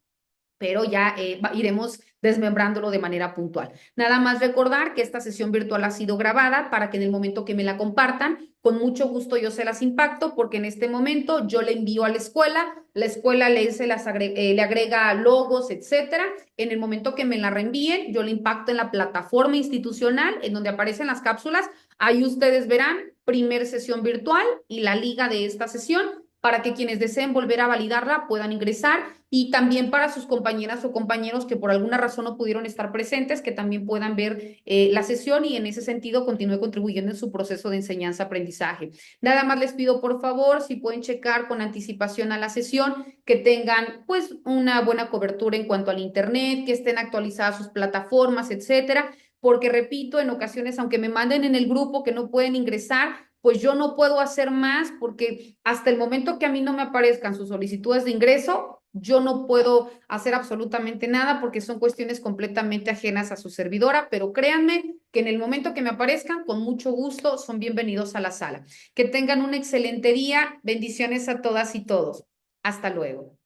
pero ya iremos desmembrándolo de manera puntual. Nada más recordar que esta sesión virtual ha sido grabada para que en el momento que me la compartan, con mucho gusto yo se las impacto, porque en este momento yo le envío a la escuela le agrega logos, etcétera. En el momento que me la reenvíen, yo le impacto en la plataforma institucional en donde aparecen las cápsulas. Ahí ustedes verán primer sesión virtual y la liga de esta sesión para que quienes deseen volver a validarla puedan ingresar, y también para sus compañeras o compañeros que por alguna razón no pudieron estar presentes, que también puedan ver la sesión y en ese sentido continúe contribuyendo en su proceso de enseñanza-aprendizaje. Nada más les pido por favor si pueden checar con anticipación a la sesión, que tengan pues una buena cobertura en cuanto al internet, que estén actualizadas sus plataformas, etcétera, porque repito, en ocasiones aunque me manden en el grupo que no pueden ingresar, pues yo no puedo hacer más, porque hasta el momento que a mí no me aparezcan sus solicitudes de ingreso, yo no puedo hacer absolutamente nada, porque son cuestiones completamente ajenas a su servidora, pero créanme que en el momento que me aparezcan, con mucho gusto, son bienvenidos a la sala. Que tengan un excelente día. Bendiciones a todas y todos. Hasta luego.